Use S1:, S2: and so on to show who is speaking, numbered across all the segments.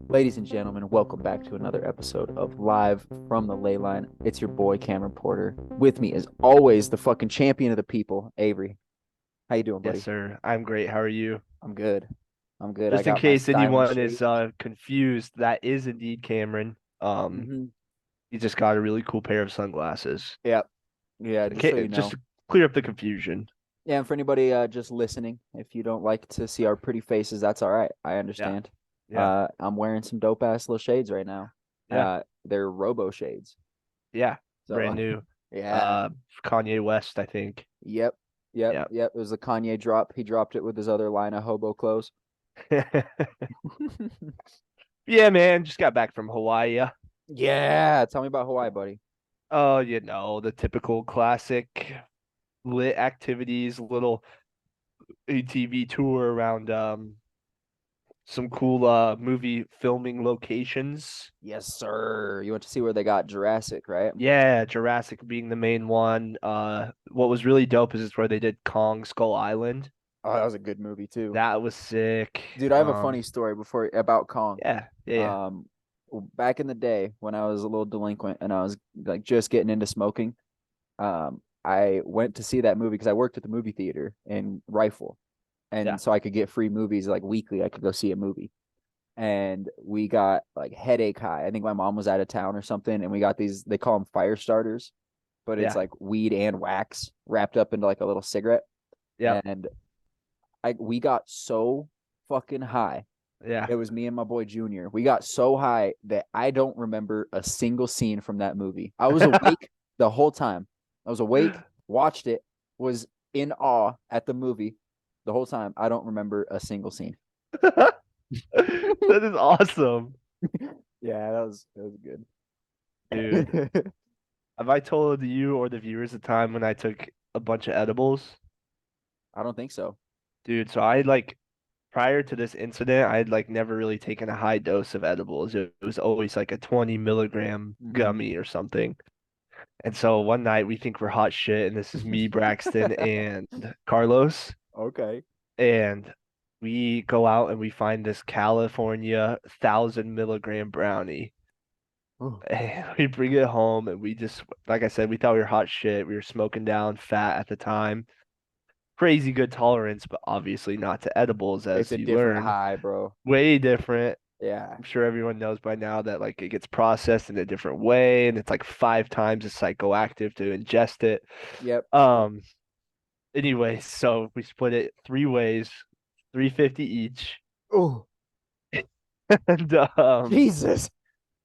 S1: Ladies and gentlemen, welcome back to another episode of Live from the Ley Line. It's your boy Cameron Porter. With me, as always, the fucking champion of the people, Avery. How you doing,
S2: Yes,
S1: buddy?
S2: sir. I'm great. How are you?
S1: I'm good. I'm good. I
S2: Just in
S1: got my
S2: case
S1: styling
S2: anyone is
S1: shades.
S2: confused, that is indeed Cameron.
S1: Mm-hmm.
S2: He just got a really cool pair of sunglasses.
S1: Yeah, yeah. Just so you
S2: Just
S1: know.
S2: to clear up the confusion.
S1: Yeah, and for anybody just listening, if you don't like to see our pretty faces, that's all right. I
S2: Yeah,
S1: understand.
S2: yeah,
S1: I'm wearing some dope ass little shades right now.
S2: yeah,
S1: They're Robo shades.
S2: yeah. Brand
S1: So,
S2: new.
S1: yeah.
S2: Uh, Kanye West, I think.
S1: Yep. Yep.
S2: Yeah.
S1: Yep. It was a Kanye drop. He dropped it with his other line of hobo clothes.
S2: Yeah, man. Just got back from Hawaii.
S1: Yeah, tell me about Hawaii, buddy.
S2: Oh, the typical classic lit activities, little ATV tour around some cool movie filming locations.
S1: Yes, sir. You went to see where they got Jurassic, right?
S2: Yeah, Jurassic being the main one. What was really dope is where they did Kong Skull Island.
S1: Oh, that was a good movie too.
S2: That was sick.
S1: Dude, I have a funny story before about Kong.
S2: Yeah, yeah, yeah,
S1: Um, Back in the day when I was a little delinquent and I was like just getting into smoking, I went to see that movie because I worked at the movie theater in Rifle,
S2: yeah,
S1: and so I could get free movies like weekly. I could go see a movie. And we got like headache high. I think my mom was out of town or something, and we got these. They call them fire starters, but it's
S2: yeah,
S1: like weed and wax wrapped up into like a little cigarette.
S2: yeah,
S1: And we got so fucking high.
S2: yeah.
S1: It was me and my boy Junior. We got so high that I don't remember a single scene from that movie. I was awake the whole time. I was awake, watched it, was in awe at the movie the whole time. I don't remember a single scene.
S2: That is awesome,
S1: Yeah, that was
S2: dude.
S1: good.
S2: Have I told you or the viewers the time when I took a bunch of edibles?
S1: I don't think so.
S2: Dude, so I like prior to this incident, I had like never really taken a high dose of edibles. It was always like a 20 milligram
S1: Hmm.
S2: gummy or something. And so one night we think we're hot shit, and this is me, Braxton, and Carlos,
S1: Okay.
S2: and we go out and we find this California 1,000 milligram brownie.
S1: Ooh.
S2: And we bring it home, and we just, like I said, we thought we were hot shit. We were smoking down fat at the time. Crazy good tolerance, but obviously not to edibles,
S1: It's
S2: as
S1: a
S2: you
S1: different
S2: learn.
S1: high, bro.
S2: Way different.
S1: Yeah.
S2: I'm sure everyone knows by now that like it gets processed in a different way, and it's like 5 times as psychoactive to ingest it.
S1: Yep.
S2: Um, anyway, so we split it 3 ways, 350 each,
S1: Oh,
S2: and
S1: Jesus.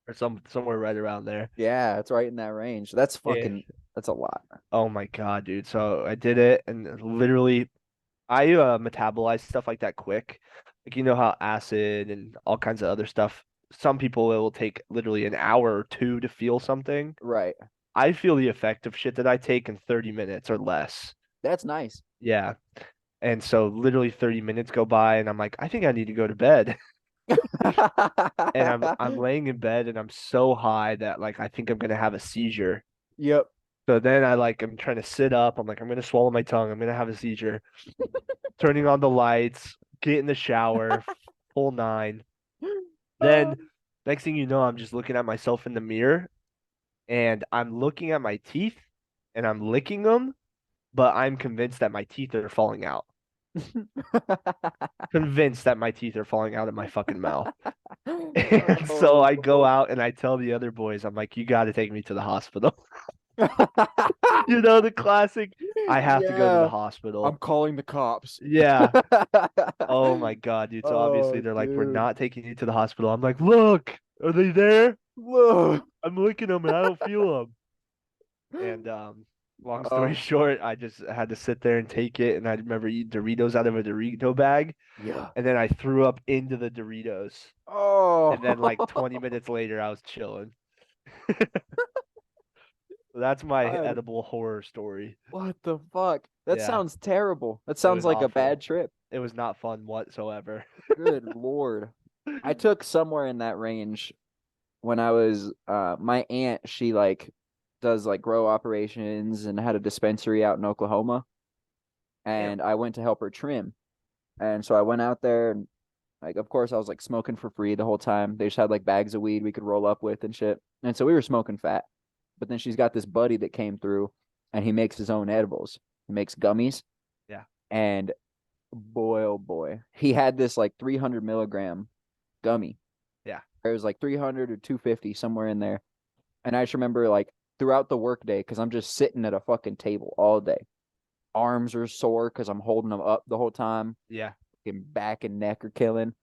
S2: or somewhere right around there.
S1: Yeah, it's right in that range. That's
S2: And
S1: fucking, that's a lot.
S2: oh my God, dude. So I did it, and literally I metabolize stuff like that quick. Like you know how acid and all kinds of other stuff, some people it will take literally an hour or two to feel something.
S1: Right.
S2: I feel the effect of shit that I take in 30 minutes or less.
S1: That's nice.
S2: Yeah. And so literally 30 minutes go by and I'm like, I think I need to go to bed. And I'm laying in bed and I'm so high that like I think I'm gonna have a seizure.
S1: Yep.
S2: So then I'm trying to sit up. I'm like, I'm gonna swallow my tongue. I'm gonna have a seizure. Turning on the lights, get in the shower, full nine. Then next thing you know, I'm just looking at myself in the mirror and I'm looking at my teeth and I'm licking them, but I'm convinced that my teeth are falling out. Convinced that my teeth are falling out of my fucking mouth. And so I go
S1: Oh.
S2: out and I tell the other boys, I'm like, you got to take me to the hospital. The classic, I have to go to the
S1: Yeah, I'm
S2: hospital.
S1: calling the cops.
S2: Yeah. Oh my God, dude. So obviously
S1: Oh,
S2: they're like, we're
S1: dude.
S2: not taking you to the hospital. I'm like, look, are they there?
S1: Whoa.
S2: I'm licking them and I don't feel them. And long story
S1: Oh,
S2: short, I just had to sit there and take it. And I remember eating Doritos out of a Dorito bag.
S1: yeah.
S2: And then I threw up into the Doritos. And then like
S1: Oh,
S2: 20 minutes later, I was chilling. That's my
S1: God.
S2: edible horror story.
S1: What the fuck? That
S2: Yeah,
S1: sounds terrible. That
S2: it
S1: sounds
S2: was
S1: like a
S2: awful.
S1: bad trip.
S2: It was not fun whatsoever.
S1: Good Lord. I took somewhere in that range when I was my aunt, she like does like grow operations and had a dispensary out in Oklahoma.
S2: Damn.
S1: and I went to help her trim. And so I went out there and like of course I was like smoking for free the whole time. They just had like bags of weed we could roll up with and shit. And so we were smoking fat. But then she's got this buddy that came through and he makes his own edibles. He makes gummies.
S2: Yeah.
S1: And boy, oh boy, he had this like 300 milligram gummy.
S2: Yeah.
S1: It was like 300 or 250 somewhere in there. And I just remember like throughout the workday, because I'm just sitting at a fucking table all day. Arms are sore because I'm holding them up the whole time.
S2: Yeah.
S1: Fucking back and neck are killing.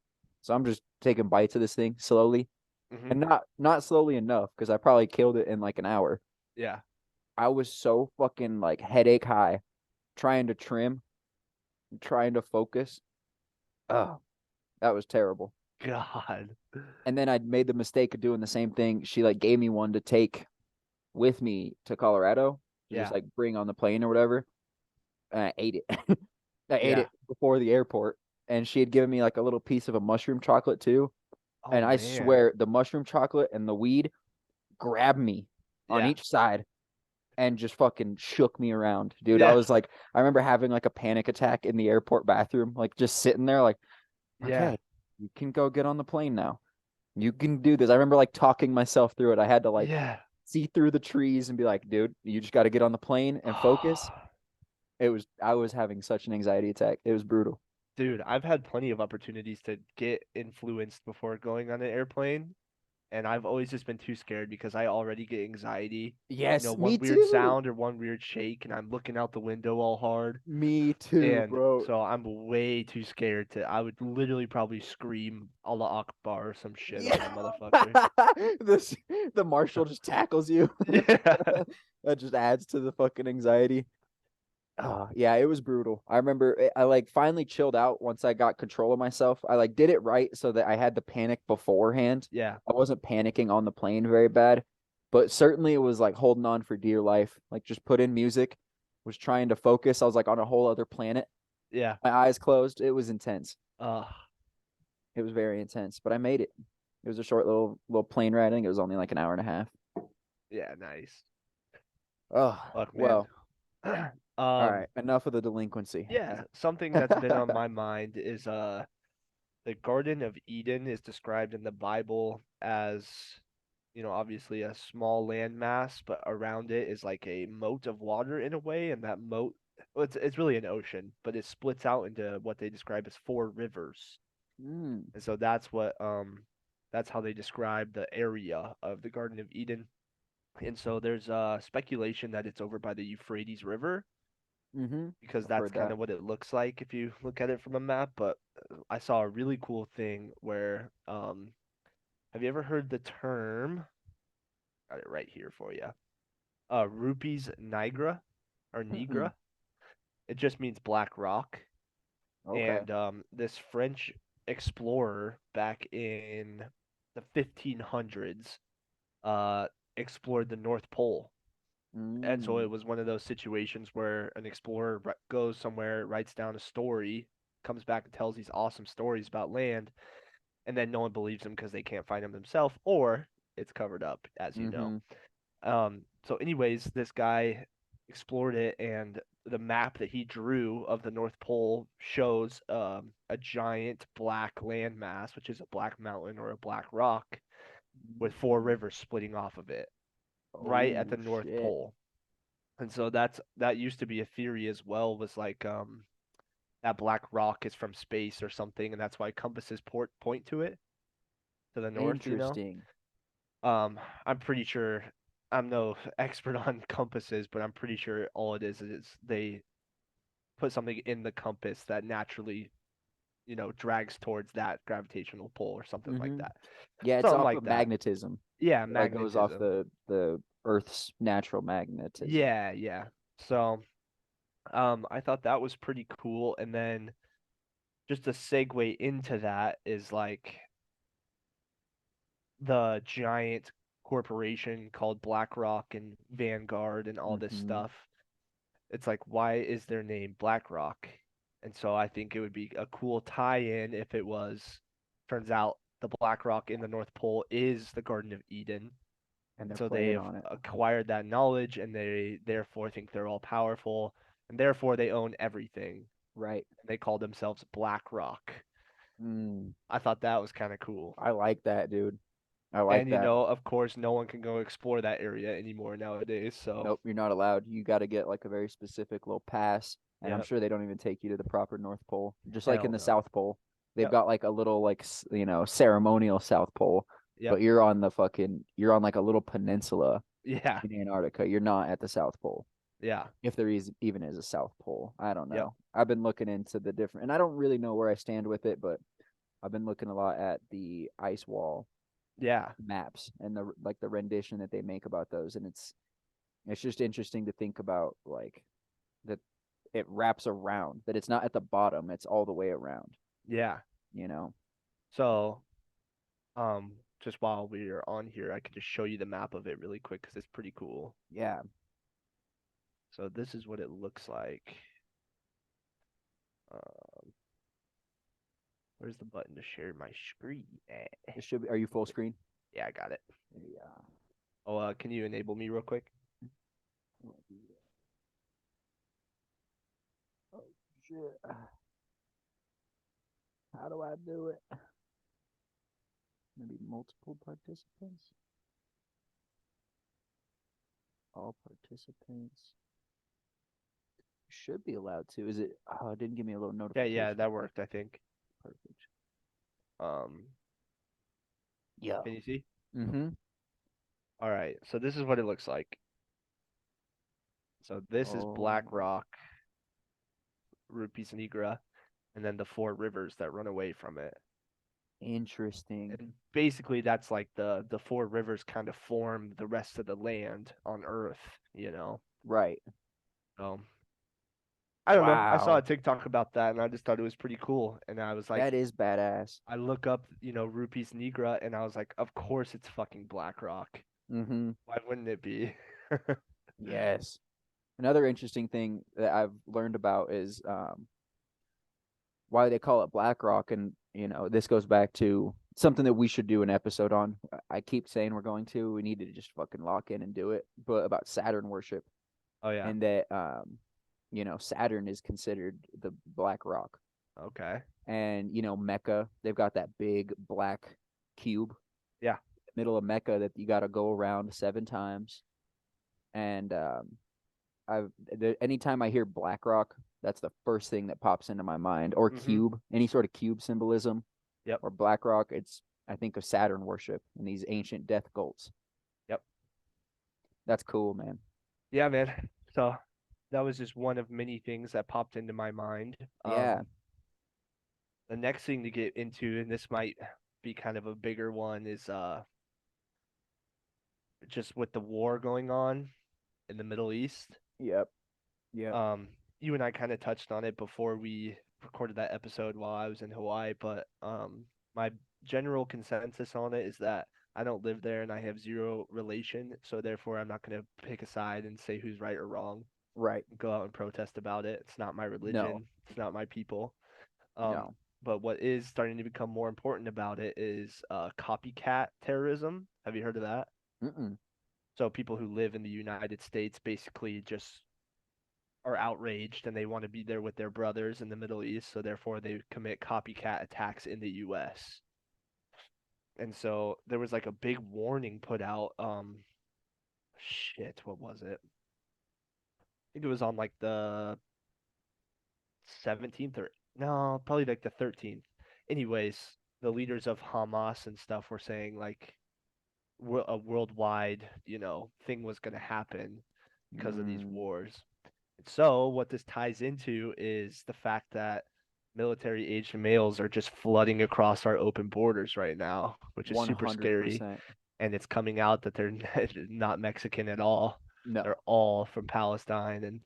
S1: So I'm just taking bites of this thing slowly.
S2: Hmm.
S1: And not slowly enough because I probably killed it in like an hour.
S2: Yeah.
S1: I was so fucking like headache high trying to trim, trying to focus. Oh, that was terrible.
S2: God.
S1: And then I made the mistake of doing the same thing. She like gave me one to take with me to Colorado to just
S2: Yeah.
S1: like bring on the plane or whatever. And I ate it. I ate
S2: Yeah.
S1: it before the airport. And she had given me like a little piece of a mushroom chocolate too.
S2: Oh
S1: And I
S2: man.
S1: swear the mushroom chocolate and the weed grabbed me on
S2: Yeah.
S1: each side and just fucking shook me around. Dude, I
S2: Yeah.
S1: was like, I remember having like a panic attack in the airport bathroom, like just sitting there, like,
S2: Yeah.
S1: okay, you can go get on the plane now. You can do this. I remember like talking myself through it. I had to like
S2: Yeah.
S1: see through the trees and be like, dude, you just got to get on the plane and focus. I was having such an anxiety attack. It was brutal.
S2: Dude, I've had plenty of opportunities to get influenced before going on an airplane, and I've always just been too scared because I already get anxiety.
S1: Yes,
S2: One
S1: me
S2: weird
S1: too.
S2: sound or one weird shake, and I'm looking out the window all hard.
S1: Me too,
S2: And
S1: bro.
S2: so I'm way too scared to. I would literally probably scream Allah Akbar or some shit on
S1: Yeah.
S2: that motherfucker.
S1: this the marshal just tackles you.
S2: Yeah.
S1: That just adds to the fucking anxiety. Oh, yeah, it was brutal. I remember I like finally chilled out once I got control of myself. I like did it right so that I had the panic beforehand.
S2: Yeah.
S1: I wasn't panicking on the plane very bad, but certainly it was like holding on for dear life. Like just put in music, was trying to focus. I was like on a whole other planet.
S2: Yeah.
S1: My eyes closed. It was intense.
S2: Uh,
S1: It was very intense, but I made it. It was a short little plane ride. I think it was only like an hour and a half.
S2: yeah, nice.
S1: Oh,
S2: Fuck, man.
S1: well, all
S2: Um,
S1: right. Enough of the delinquency.
S2: yeah, something that's been on my mind is the Garden of Eden is described in the Bible as, obviously a small landmass, but around it is like a moat of water in a way, and that moat, well, it's really an ocean, but it splits out into what they describe as four rivers.
S1: Mm,
S2: And so that's how they describe the area of the Garden of Eden. And so there's speculation that it's over by the Euphrates River
S1: mm-hmm.
S2: because
S1: I've
S2: that's
S1: heard
S2: kind
S1: that.
S2: of what it looks like if you look at it from a map. But I saw a really cool thing where have you ever heard the term? Got it right here for you. Rupees nigra or
S1: Mm-mm.
S2: nigra. It just means black rock.
S1: Okay.
S2: And this French explorer back in the 1500s uh, explored the North Pole. And so
S1: Mm,
S2: it was one of those situations where an explorer goes somewhere, writes down a story, comes back and tells these awesome stories about land, and then no one believes him because they can't find him themselves, or it's covered up, as you know.
S1: mm-hmm.
S2: So anyways, this guy explored it, and the map that he drew of the North Pole shows a giant black landmass, which is a black mountain or a black rock, with four
S1: Mm.
S2: rivers splitting off of it, right at
S1: Oh
S2: the North
S1: shit.
S2: Pole. And so that used to be a theory as well, was like that black rock is from space or something, and that's why compasses point to it to the north.
S1: Interesting.
S2: I'm pretty sure I'm no expert on compasses, but I'm pretty sure all it is they put something in the compass that naturally, drags towards that gravitational pull or something like
S1: Mm-hmm.
S2: that.
S1: Yeah, it's
S2: Something
S1: off
S2: like
S1: of
S2: that.
S1: magnetism.
S2: Yeah,
S1: It like goes off
S2: magnetism.
S1: the Earth's natural magnetism.
S2: Yeah, yeah. So, I thought that was pretty cool. And then just a segue into that is like the giant corporation called BlackRock and Vanguard and all this
S1: Mm-hmm.
S2: stuff. It's like, why is their name BlackRock? And so I think it would be a cool tie-in if it was, turns out the BlackRock in the North Pole is the Garden of Eden.
S1: And
S2: And
S1: they're
S2: so they
S1: playing
S2: have
S1: on it.
S2: acquired that knowledge and they therefore think they're all powerful. and therefore they own everything.
S1: Right.
S2: And they call themselves BlackRock.
S1: Mm,
S2: I thought that was kind of cool.
S1: I like that, dude. I like
S2: And
S1: that.
S2: of course, no one can go explore that area anymore nowadays. So,
S1: Nope, you're not allowed. You got to get like a very specific little pass, and I'm
S2: yep,
S1: sure they don't even take you to the proper North Pole. Just like in
S2: hell
S1: the
S2: no.
S1: South Pole, they've
S2: Yep,
S1: got like a little like ceremonial South Pole,
S2: yep,
S1: but you're on like a little peninsula
S2: yeah,
S1: in Antarctica. You're not at the South Pole.
S2: yeah,
S1: If there is even is a South Pole, I don't
S2: yep,
S1: know. I've been looking into the different, and I don't really know where I stand with it, but I've been looking a lot at the ice wall
S2: yeah,
S1: maps and the rendition that they make about those, and it's just interesting to think about like that it wraps around, that it's not at the bottom, it's all the way around,
S2: yeah.
S1: you know.
S2: So, just while we're on here, I could just show you the map of it really quick because it's pretty cool.
S1: Yeah,
S2: So this is what it looks like. Um, where's the button to share my screen?
S1: it should be. Are you full screen?
S2: Yeah, I got it.
S1: Yeah.
S2: Oh, can you enable me real quick?
S1: Oh shit, how do I do it? Maybe multiple participants, all participants should be allowed to. Is it? Oh, it didn't give me a little
S2: Yeah, yeah,
S1: notification.
S2: that worked, I think.
S1: Perfect.
S2: Um,
S1: Yeah.
S2: can you see?
S1: Mm-hmm.
S2: All right, so this is what it looks like. So this is
S1: Oh,
S2: Black Rock, Rupes Nigra, and then the four rivers that run away from it.
S1: interesting.
S2: And basically, that's like the four rivers kind of form the rest of the land on Earth.
S1: Right.
S2: So I don't know. I saw a
S1: Wow.
S2: TikTok about that, and I just thought it was pretty cool. And I was
S1: That
S2: like,
S1: is badass.
S2: I look up, Rupes Nigra, and I was like, of course it's fucking Black Rock.
S1: Mm-hmm.
S2: Why wouldn't it be?
S1: Yes. Another interesting thing that I've learned about is why they call it BlackRock, and this goes back to something that we should do an episode on. I keep saying we're going to. We need to just fucking lock in and do it. But about Saturn worship,
S2: Oh yeah.
S1: and that Saturn is considered the Black Rock,
S2: Okay.
S1: and Mecca, they've got that big black cube
S2: Yeah.
S1: middle of Mecca that you got to go around 7 times, and I've anytime I hear BlackRock, that's the first thing that pops into my mind. Or
S2: Mm-hmm.
S1: cube, any sort of cube symbolism,
S2: Yep.
S1: or BlackRock. I think of Saturn worship and these ancient death cults.
S2: Yep.
S1: That's cool, man.
S2: Yeah, man. So that was just one of many things that popped into my mind.
S1: Yeah,
S2: The next thing to get into, and this might be kind of a bigger one, is just with the war going on in the Middle East.
S1: yep, yep,
S2: Um, you and I kind of touched on it before we recorded that episode while I was in Hawaii, but my general consensus on it is that I don't live there and I have zero relation, so therefore I'm not going to pick a side and say who's right or wrong.
S1: right.
S2: Go out and protest about it. It's not my
S1: No,
S2: religion. It's not my people. Um,
S1: no.
S2: but what is starting to become more important about it is copycat terrorism. Have you heard of that?
S1: Mm-mm.
S2: So people who live in the United States basically just are outraged and they want to be there with their brothers in the Middle East, so therefore they commit copycat attacks in the US. And so there was like a big warning put out. Shit, what was it? I think it was on like the 17th or no, probably like the 13th. Anyways, the leaders of Hamas and stuff were saying like a worldwide, thing was going to happen because of these
S1: Mm,
S2: wars. So, what this ties into is the fact that military aged males are just flooding across our open borders right now, which is super scary.
S1: 100%.
S2: And it's coming out that they're not Mexican at all. They're
S1: No,
S2: all from Palestine and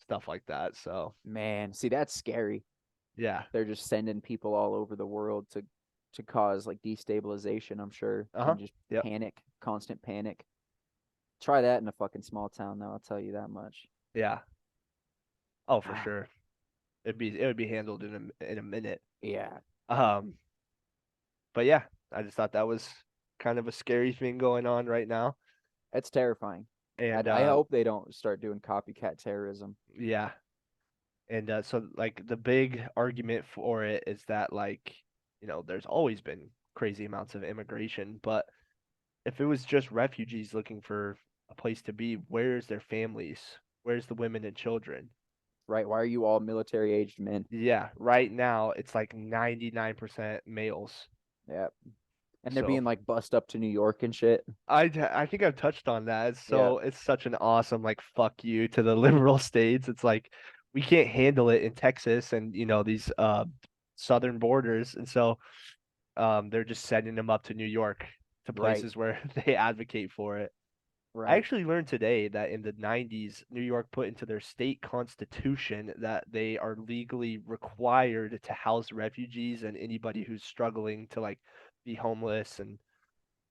S2: stuff like that. So,
S1: man. See, that's scary.
S2: yeah.
S1: They're just sending people all over the world to cause like destabilization, I'm sure,
S2: Uh-huh.
S1: and just
S2: Yep.
S1: panic, constant panic. Try that in a fucking small town, though. I'll tell you that much.
S2: Yeah. Oh, for
S1: Ah,
S2: sure. It would be handled in a minute.
S1: yeah,
S2: Um, but yeah, I just thought that was kind of a scary thing going on right now.
S1: it's terrifying.
S2: And
S1: I hope they don't start doing copycat terrorism.
S2: yeah. And so like the big argument for it is that like, there's always been crazy amounts of immigration, but if it was just refugees looking for a place to be, where's their families? Where's the women and children?
S1: Right? Why are you all military aged men?
S2: Yeah, right now it's like 99% males.
S1: Yeah. And they're
S2: So
S1: being like bussed up to New York and shit.
S2: I think I've touched on that.
S1: Yeah.
S2: It's such an awesome like fuck you to the liberal states. It's like we can't handle it in Texas and these southern borders, and so they're just sending them up to New York to
S1: Right.
S2: places where they advocate for it. I
S1: Right.
S2: actually learned today that in the 90s, New York put into their state constitution that they are legally required to house refugees and anybody who's struggling to like be homeless and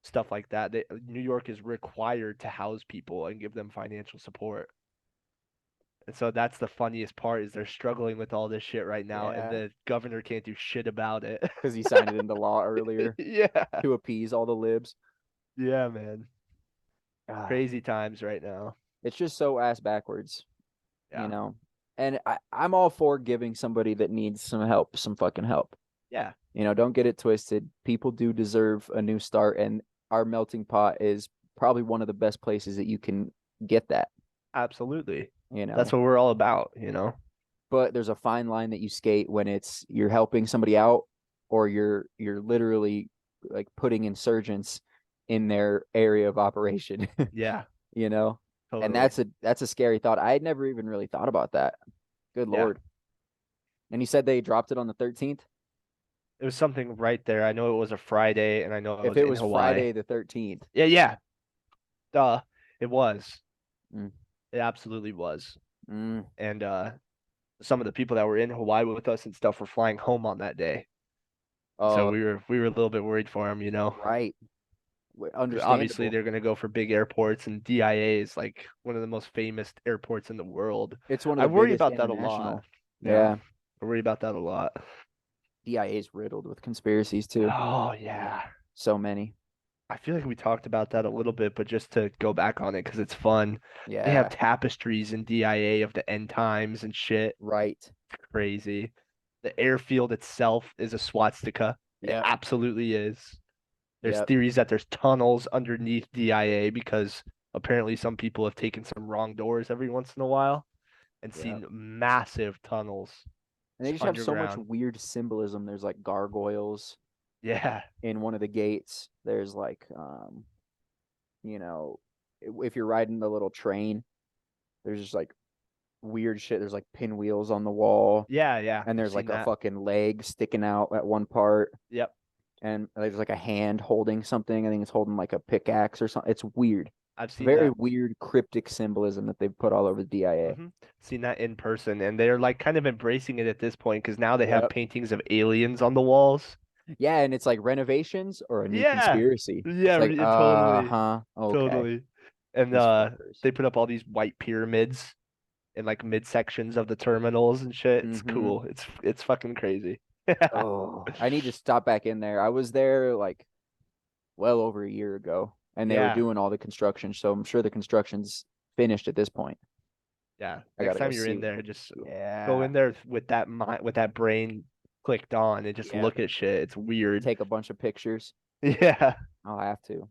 S2: stuff like that. New York is required to house people and give them financial support. And so that's the funniest part is they're struggling with all this shit right now, and
S1: Yeah.
S2: the governor can't do shit about it.
S1: Because he signed it into law earlier
S2: Yeah.
S1: to appease all the libs.
S2: Yeah, man.
S1: Ah,
S2: Crazy times right now.
S1: it's just so ass backwards, you
S2: Yeah.
S1: know? And I'm all for giving somebody that needs some help, some fucking help.
S2: Yeah,
S1: Don't get it twisted. People do deserve a new start, and our melting pot is probably one of the best places that you can get that,
S2: absolutely.
S1: you
S2: That's
S1: know.
S2: what we're all about.
S1: But there's a fine line that you skate when it's you're helping somebody out or you're literally like putting insurgents in their area of operation,
S2: Yeah,
S1: you know. And
S2: totally.
S1: that's a scary thought. I had never even really thought about that. Good
S2: Yeah.
S1: lord. And you said they dropped it on the 13th?
S2: It was something right there. I know it was a Friday and I know I
S1: If
S2: was
S1: it
S2: in
S1: was
S2: Hawaii.
S1: Friday the 13th.
S2: Yeah, yeah. Duh. It was.
S1: Mm,
S2: It absolutely was.
S1: mm,
S2: And some of the people that were in Hawaii with us and stuff were flying home on that day. So
S1: oh,
S2: we were a little bit worried for them.
S1: right.
S2: 'Cause obviously
S1: Understandable.
S2: they're gonna go for big airports and DIA is like one of the most famous airports in the world.
S1: It's one of
S2: I
S1: the
S2: worry
S1: biggest
S2: about that a lot.
S1: international.
S2: Yeah.
S1: Yeah.
S2: I worry about that a lot.
S1: DIA is riddled with conspiracies too.
S2: Oh yeah.
S1: So many.
S2: I feel like we talked about that a little bit, but just to go back on it because it's fun. They have
S1: Yeah.
S2: tapestries in DIA of the end times and shit.
S1: Right.
S2: Crazy. The airfield itself is a swastika. It
S1: Yep.
S2: absolutely is. There's
S1: Yep.
S2: theories that there's tunnels underneath DIA because apparently some people have taken some wrong doors every once in a while and
S1: Yep.
S2: seen massive tunnels
S1: And they just have so much
S2: underground.
S1: weird symbolism. There's like gargoyles
S2: Yeah.
S1: in one of the gates. There's like you know, if you're riding the little train, there's just like weird shit. There's like pinwheels on the wall,
S2: Yeah, yeah.
S1: and
S2: I've
S1: there's
S2: seen
S1: like a
S2: that.
S1: fucking leg sticking out at one part,
S2: Yep.
S1: and there's like a hand holding something. I think it's holding like a pickaxe or something. It's weird.
S2: I've seen
S1: Very
S2: that.
S1: weird cryptic symbolism that they've put all over the DIA.
S2: Seen that in person, and they're like kind of embracing it at this point because now they have
S1: Yep.
S2: paintings of aliens on the walls.
S1: Yeah, and it's like renovations or a new
S2: Yeah.
S1: conspiracy. It's
S2: Yeah,
S1: like,
S2: totally.
S1: huh, okay,
S2: Totally. And
S1: these fuckers.
S2: they put up all these white pyramids in like mid sections of the terminals and shit. It's
S1: Mm-hmm.
S2: cool. It's fucking crazy.
S1: Oh, I need to stop back in there. I was there like well over a year ago, and they were
S2: Yeah.
S1: doing all the construction. So I'm sure the construction's finished at this point.
S2: Yeah.
S1: I
S2: Next
S1: gotta go
S2: time you're
S1: see.
S2: in there, just go
S1: Yeah,
S2: in there with that mind, with that brain clicked on and just
S1: yeah.
S2: look at shit. It's weird.
S1: Take a bunch of pictures.
S2: Yeah.
S1: I'll have to,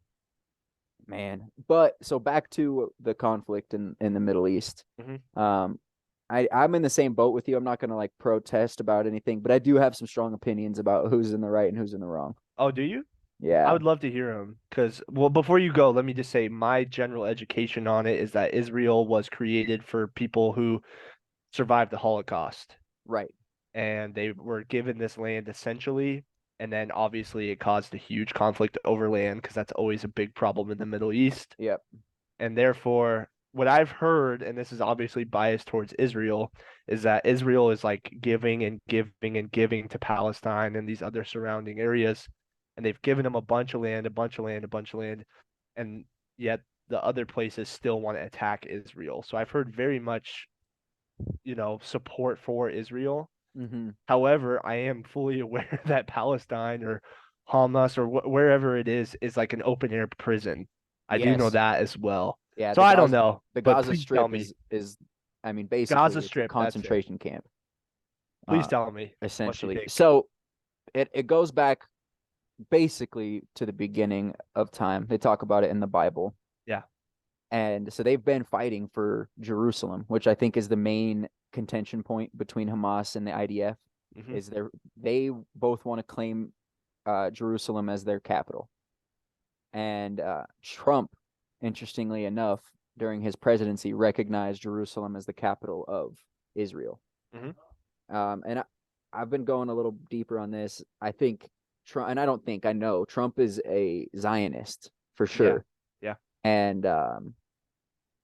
S1: man. But so back to the conflict in the Middle East.
S2: hmm
S1: Um, I'm in the same boat with you. I'm not gonna like protest about anything, but I do have some strong opinions about who's in the right and who's in the wrong.
S2: Oh, do you? I
S1: Yeah,
S2: would love to hear them because, well, before you go, let me just say my general education on it is that Israel was created for people who survived the Holocaust
S1: right.
S2: and they were given this land essentially. And then obviously it caused a huge conflict over land because that's always a big problem in the Middle East.
S1: Yep.
S2: And therefore, what I've heard, and this is obviously biased towards Israel, is that Israel is like giving and giving and giving to Palestine and these other surrounding areas. And they've given them a bunch of land, a bunch of land, a bunch of land. And yet the other places still want to attack Israel. So I've heard very much, support for Israel.
S1: Mm-hmm.
S2: However, I am fully aware that Palestine or Hamas or wherever it is like an open air prison. I do know
S1: Yes.
S2: that as well.
S1: Yeah.
S2: So I don't know,
S1: The
S2: but
S1: Gaza
S2: please tell
S1: Strip
S2: me.
S1: is I mean basically
S2: Gaza
S1: it's a
S2: Strip, that's it.
S1: concentration camp.
S2: Please
S1: uh,
S2: tell me what you
S1: essentially.
S2: think.
S1: So it goes back basically to the beginning of time. They talk about it in the Bible.
S2: Yeah.
S1: And so they've been fighting for Jerusalem, which I think is the main contention point between Hamas and the IDF.
S2: Hmm.
S1: Is they both want to claim Jerusalem as their capital. And Trump, interestingly enough, during his presidency, recognized Jerusalem as the capital of Israel.
S2: Hmm.
S1: And I've been going a little deeper on this. I think Trump, and I don't think I know Trump is a Zionist for
S2: Yeah.
S1: sure,
S2: Yeah.
S1: and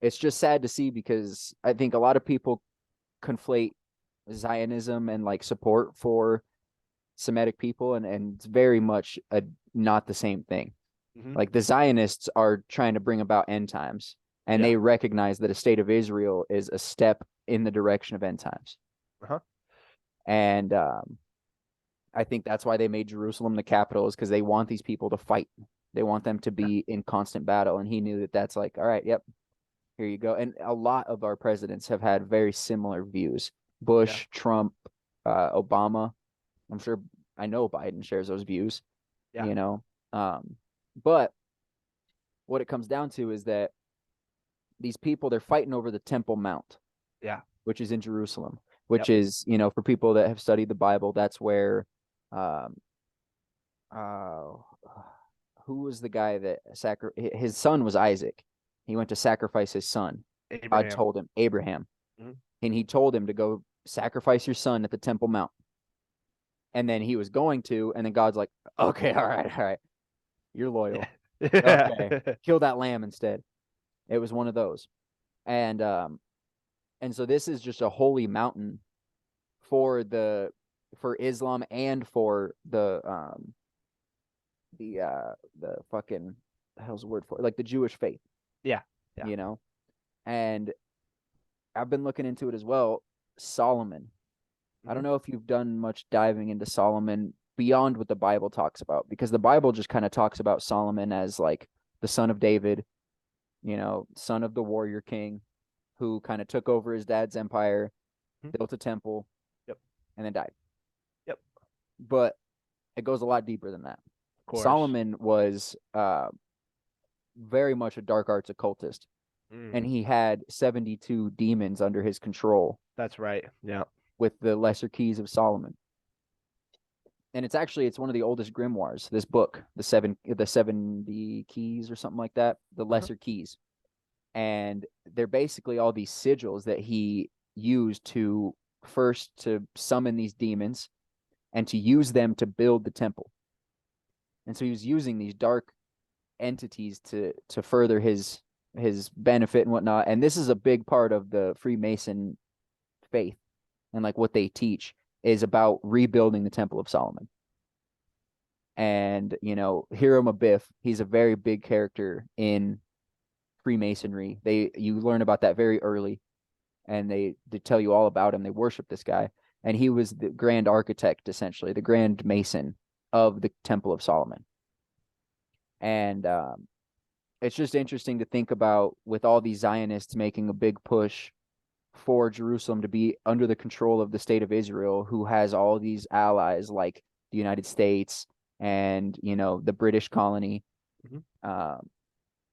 S1: it's just sad to see because I think a lot of people conflate Zionism and like support for Semitic people, and it's very much not the same thing.
S2: Hmm.
S1: Like the Zionists are trying to bring about end times, and
S2: Yeah.
S1: they recognize that a state of Israel is a step in the direction of end times.
S2: Uh-huh.
S1: And I think that's why they made Jerusalem the capital, is because they want these people to fight. They want them to
S2: Yeah.
S1: be in constant battle. And he knew that that's like, all right, yep, here you go. And a lot of our presidents have had very similar views.
S2: Yeah.
S1: Bush, Trump, Obama. I'm sure I know Biden shares those views,
S2: Yeah.
S1: you know. But what it comes down to is that these people, they're fighting over the Temple Mount,
S2: Yeah.
S1: which is in Jerusalem, which
S2: Yep.
S1: is, for people that have studied the Bible, that's where um, uh, who was the guy that his son was Isaac. He went to sacrifice his son. God
S2: Abraham.
S1: told him, Abraham,
S2: Hmm.
S1: and he told him to go sacrifice your son at the Temple Mount. And then he was going to, and then God's like, okay, all right, you're
S2: Yeah.
S1: loyal. Okay,
S2: Yeah.
S1: kill that lamb instead. It was one of those, and so this is just a holy mountain for for Islam and for the fucking the hell's the word for it? Like the Jewish faith,
S2: Yeah. Yeah.
S1: you know. And I've been looking into it as well. Solomon. I
S2: Hmm.
S1: don't know if you've done much diving into Solomon beyond what the Bible talks about, because the Bible just kind of talks about Solomon as like the son of David, son of the warrior king who kind of took over his dad's empire,
S2: Hmm.
S1: built a temple,
S2: Yep.
S1: and then died.
S2: Yep.
S1: But it goes a lot deeper than that.
S2: Of course.
S1: Solomon was very much a dark arts occultist,
S2: Mm.
S1: and he had 72 demons under his control
S2: That's right. Yeah.
S1: with the Lesser Keys of Solomon. And it's one of the oldest grimoires. This book, the 70 keys or something like that, the
S2: Uh-huh.
S1: Lesser Keys, and they're basically all these sigils that he used to first to summon these demons and to use them to build the temple. And so he was using these dark entities to further his benefit and whatnot. And this is a big part of the Freemason faith, and like what they teach is about rebuilding the Temple of Solomon. And Hiram Abiff, he's a very big character in Freemasonry. You learn about that very early, and they tell you all about him. They worship this guy, and he was the grand architect, essentially the grand mason of the Temple of Solomon. And it's just interesting to think about, with all these Zionists making a big push for Jerusalem to be under the control of the state of Israel, who has all these allies like the United States and the British colony,
S2: Hmm.
S1: uh,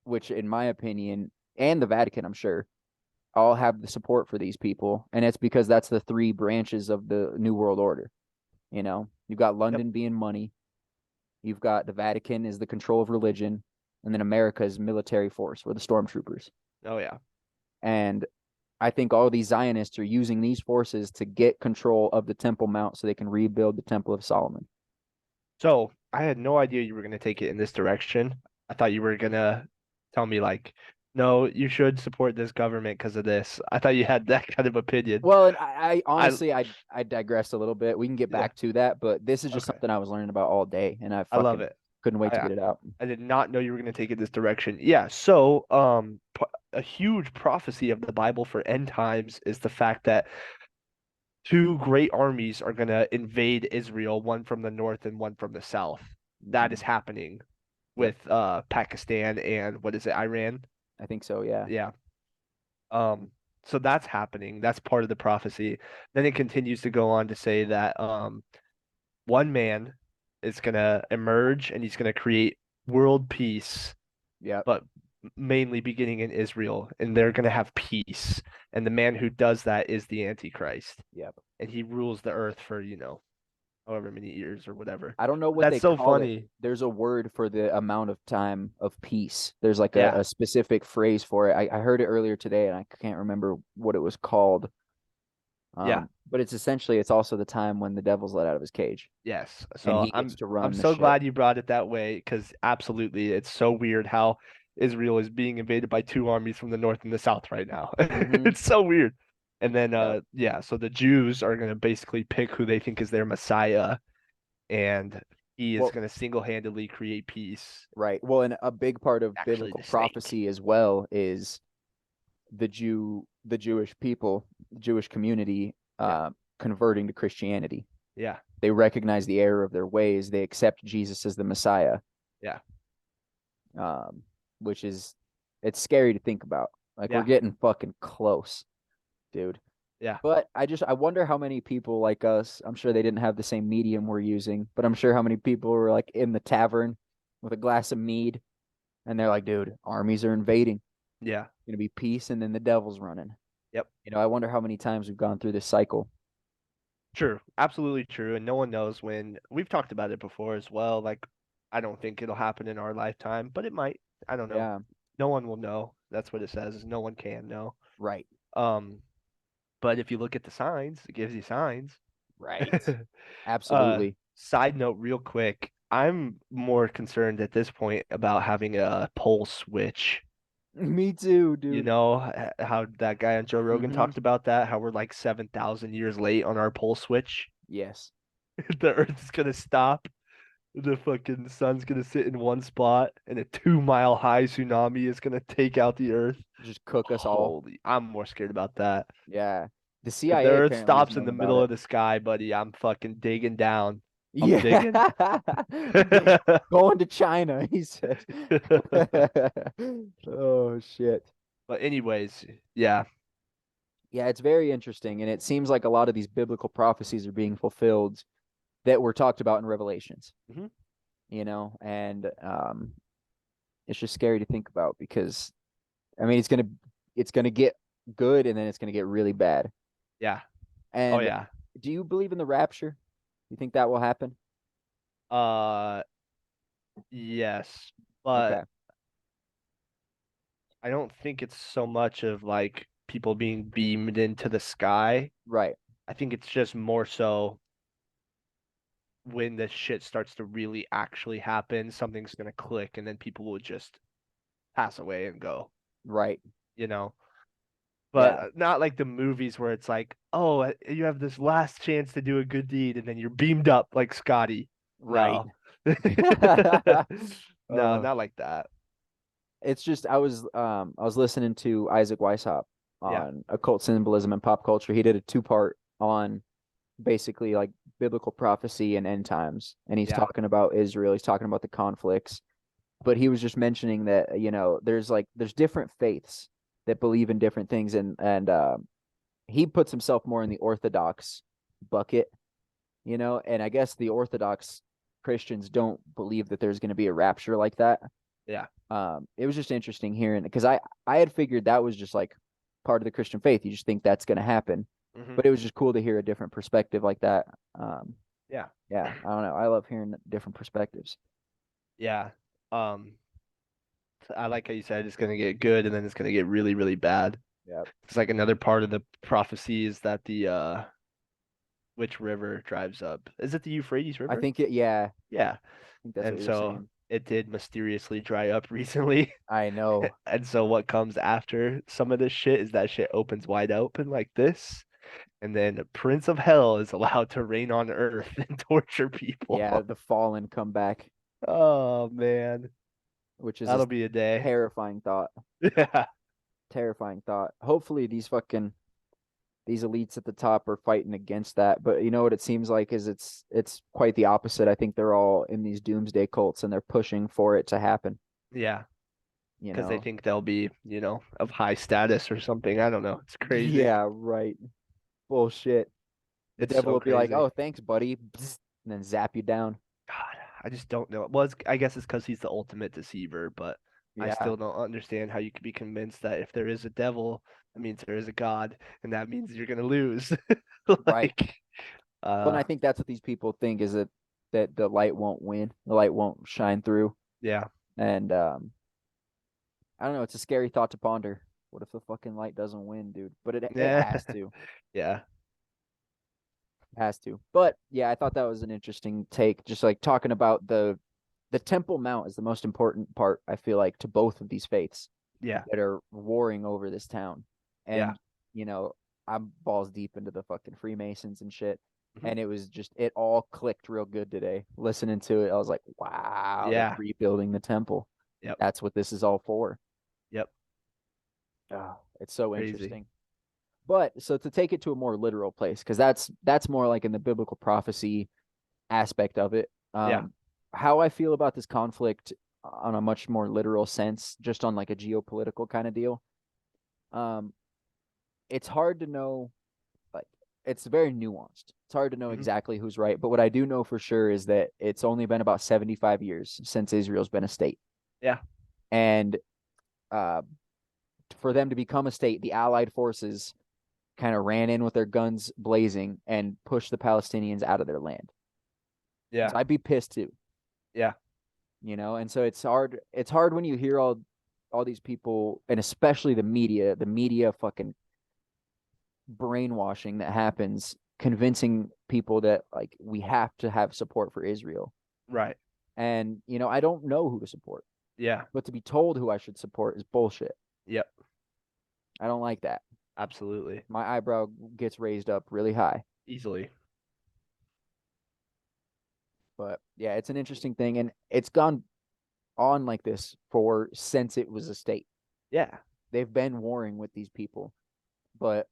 S1: which, in my opinion, and the Vatican, I'm sure, all have the support for these people, and it's because that's the three branches of the New World Order. You've got
S2: Yep.
S1: London being money, you've got the Vatican is the control of religion, and then America's military force, or the stormtroopers.
S2: Oh yeah.
S1: And I think all these Zionists are using these forces to get control of the Temple Mount so they can rebuild the Temple of Solomon.
S2: So I had no idea you were gonna take it in this direction. I thought you were gonna tell me like, no, you should support this government because of this. I thought you had that kind of opinion.
S1: Well, and I
S2: I
S1: honestly, I digressed a little bit. We can get
S2: Yeah.
S1: back to that, but this is just
S2: Okay.
S1: something I was learning about all day, and I
S2: I love
S1: fucking
S2: it.
S1: couldn't wait to
S2: I
S1: get it out.
S2: I did not know you were gonna take it this direction. Yeah. So a huge prophecy of the Bible for end times is the fact that two great armies are going to invade Israel, one from the north and one from the south. That
S1: Mm-hmm.
S2: is happening
S1: Yep,
S2: with Pakistan and what is it, Iran?
S1: I think so. Yeah.
S2: Yeah. Um so that's happening. That's part of the prophecy. Then it continues to go on to say that one man is gonna emerge and he's gonna create world peace,
S1: Yep.
S2: but mainly beginning in Israel, and they're gonna have peace. And the man who does that is the Antichrist,
S1: Yep.
S2: and he rules the earth for, however many years or whatever.
S1: I don't know
S2: But
S1: what
S2: that's
S1: they
S2: so
S1: call it.
S2: funny.
S1: There's a word for the amount of time of peace. There's like
S2: Yeah,
S1: a specific phrase for it. I heard it earlier today and I can't remember what it was called.
S2: yeah.
S1: But it's essentially it's also the time when the devil's let out of his cage
S2: Yes.
S1: and
S2: So
S1: he gets
S2: I'm
S1: to
S2: I'm
S1: run the
S2: so
S1: shit.
S2: glad you brought it that way because absolutely it's so weird how Israel is being invaded by two armies from the north and the south right now.
S1: Mm-hmm.
S2: It's so weird. And then
S1: Yep.
S2: yeah, so the Jews are gonna basically pick who they think is their Messiah, and he is
S1: Well,
S2: gonna single-handedly create peace.
S1: right. Well, and a big part of
S2: Actually
S1: biblical
S2: the snake.
S1: prophecy as well is the Jewish people, the Jewish community,
S2: Yeah,
S1: converting to Christianity.
S2: yeah,
S1: They recognize the error of their ways. They accept Jesus as the Messiah,
S2: yeah,
S1: um, which is it's scary to think about. Like we're
S2: yeah,
S1: getting fucking close, dude.
S2: yeah.
S1: But I wonder how many people like us. I'm sure they didn't have the same medium we're using, but I'm sure how many people were like in the tavern with a glass of mead, and they're like, dude, armies are invading.
S2: Yeah.
S1: It's gonna be peace, and then the devil's running.
S2: Yep.
S1: I wonder how many times we've gone through this cycle.
S2: True. Absolutely true. And no one knows when we've talked about it before as well. Like, I don't think it'll happen in our lifetime, but it might. I don't know.
S1: Yeah,
S2: No one will know. That's what it says, is no one can know.
S1: right,
S2: Um, but if you look at the signs, it gives you signs.
S1: right, absolutely.
S2: Side note, real quick, I'm more concerned at this point about having a pole switch.
S1: Me too,
S2: You
S1: dude.
S2: know, how that guy on Joe Rogan
S1: Mm-hmm.
S2: talked about that, how we're like 7,000 years late on our pole switch.
S1: Yes,
S2: The Earth is gonna stop. The fucking sun's gonna sit in one spot, and a 2 mile high tsunami is gonna take out the Earth.
S1: just cook us all.
S2: Holy, I'm more scared about that.
S1: Yeah, the
S2: If the
S1: CIA
S2: Earth
S1: apparently has
S2: stops in
S1: known
S2: the
S1: about
S2: middle
S1: it.
S2: of the sky, buddy, I'm fucking digging down. I'm digging.
S1: Yeah, going to China, he said. Oh shit.
S2: But anyways, yeah.
S1: Yeah, it's very interesting, and it seems like a lot of these biblical prophecies are being fulfilled that were talked about in Revelations.
S2: Hmm.
S1: And it's just scary to think about because I mean it's gonna get good and then it's gonna get really bad.
S2: Yeah. Oh
S1: And
S2: yeah.
S1: do you believe in the rapture? You think that will happen?
S2: Uh yes. But
S1: Okay,
S2: I don't think it's so much of like people being beamed into the sky.
S1: right,
S2: I think it's just more so when this shit starts to really actually happen, something's gonna click and then people will just pass away and go,
S1: right,
S2: you know. But
S1: yeah,
S2: not like the movies where it's like, oh, you have this last chance to do a good deed and then you're beamed up like Scotty.
S1: right.
S2: No. No,
S1: uh,
S2: not like that.
S1: it's just I was listening to Isaac Weishaupt
S2: Yeah.
S1: on occult symbolism and pop culture. He did a two-part on basically like biblical prophecy and end times, and he's
S2: Yeah.
S1: talking about Israel. He's talking about the conflicts, but he was just mentioning that there's different faiths that believe in different things, and he puts himself more in the Orthodox bucket, and I guess the Orthodox Christians don't believe that there's going to be a rapture like that.
S2: Yeah.
S1: It was just interesting hearing because I had figured that was just like part of the Christian faith. You just think that's going to happen,
S2: Hmm.
S1: but it was just cool to hear a different perspective like that.
S2: Yeah.
S1: Yeah, I don't know. I love hearing different perspectives.
S2: Yeah. Um, I like how you said it's gonna get good and then it's gonna get really, really bad.
S1: Yeah,
S2: It's like another part of the prophecy is that the which river drives up? Is it the Euphrates
S1: I
S2: River?
S1: think it. Yeah, I
S2: Yeah.
S1: think that's what
S2: And
S1: you were
S2: so
S1: saying.
S2: it did mysteriously dry up recently.
S1: I know.
S2: And so what comes after some of this shit is that shit opens wide open like this, and then the Prince of Hell is allowed to reign on Earth and torture
S1: Yeah,
S2: people.
S1: the fallen come back,
S2: Oh man,
S1: which is a
S2: that'll be a day.
S1: terrifying thought.
S2: Yeah.
S1: Terrifying thought. Hopefully, these elites at the top are fighting against that. But you know what it seems like is it's quite the opposite. I think they're all in these doomsday cults and they're pushing for it to happen.
S2: Yeah.
S1: you
S2: Because they
S1: know.
S2: think they'll be, of high status or something. I don't know. It's crazy.
S1: Yeah, right. Bullshit. The
S2: It's
S1: devil
S2: so
S1: will be like,
S2: crazy.
S1: "Oh, thanks, buddy," Bzz, and then zap you down.
S2: God, I just don't know. Well, I guess it's because he's the ultimate deceiver, but I
S1: Yeah,
S2: still don't understand how you could be convinced that if there is a devil, that means there is a God, and that means you're gonna lose.
S1: right.
S2: Like,
S1: Well, and
S2: uh,
S1: I think that's what these people think is that the light won't win, the light won't shine through,
S2: yeah,
S1: and I don't know. It's a scary thought to ponder. What if the fucking light doesn't win, dude? But it
S2: yeah,
S1: has to.
S2: yeah,
S1: Has to. But yeah, I thought that was an interesting take. Just like talking about the Temple Mount is the most important part, I feel like, to both of these faiths
S2: yeah,
S1: that are warring over this town.
S2: yeah.
S1: And, you know, I'm balls deep into the fucking Freemasons and shit.
S2: Mhm.
S1: And it was just it all clicked real good today. Listening to it, I was like, wow, they're
S2: Yeah,
S1: rebuilding the temple.
S2: yep,
S1: That's what this is all for.
S2: yep.
S1: Oh, it's so
S2: Crazy.
S1: interesting. But so to take it to a more literal place, because that's more like in the biblical prophecy aspect of it.
S2: Yeah,
S1: How I feel about this conflict on a much more literal sense, just on like a geopolitical kind of deal. Um, it's hard to know, like, it's very nuanced. It's hard to know
S2: hmm,
S1: exactly who's right, but what I do know for sure is that it's only been about 75 years since Israel's been a state.
S2: yeah,
S1: And uh, for them to become a state, the Allied forces kind of ran in with their guns blazing and pushed the Palestinians out of their land.
S2: yeah,
S1: So I'd be pissed too,
S2: yeah.
S1: and so it's hard when you hear all these people, and especially the media fucking brainwashing that happens, convincing people that like we have to have support for Israel.
S2: Right.
S1: And I don't know who to support,
S2: Yeah,
S1: but to be told who I should support is bullshit.
S2: yep.
S1: I don't like that.
S2: Absolutely.
S1: My eyebrow gets raised up really high.
S2: Easily.
S1: But yeah, it's an interesting thing, and it's gone on like this for since it was a state.
S2: Yeah.
S1: They've been warring with these people, but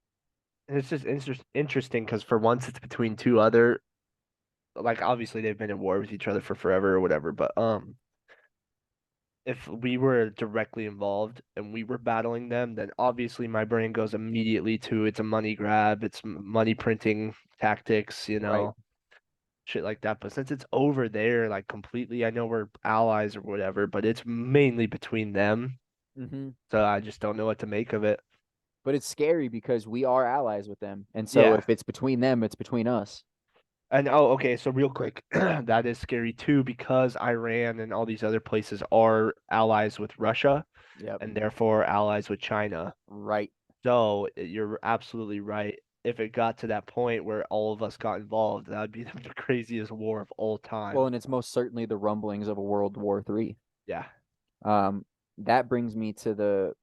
S2: And it's just interesting because for once it's between two other, like obviously they've been at war with each other for forever or whatever, but if we were directly involved and we were battling them, then obviously my brain goes immediately to it's a money grab, it's money printing tactics,
S1: right.
S2: shit like that. But since it's over there, like completely, I know we're allies or whatever, but it's mainly between them.
S1: Mm-hmm.
S2: So I just don't know what to make of it.
S1: But it's scary because we are allies with them, and so
S2: Yeah.
S1: if it's between them, it's between us.
S2: And oh, okay, so real quick, that is scary too because Iran and all these other places are allies with Russia
S1: Yep.
S2: and therefore allies with China.
S1: Right.
S2: So you're absolutely right. If it got to that point where all of us got involved, that would be the craziest war of all
S1: Well,
S2: time.
S1: and it's most certainly the rumblings of a World War III.
S2: Yeah.
S1: Um, that brings me to the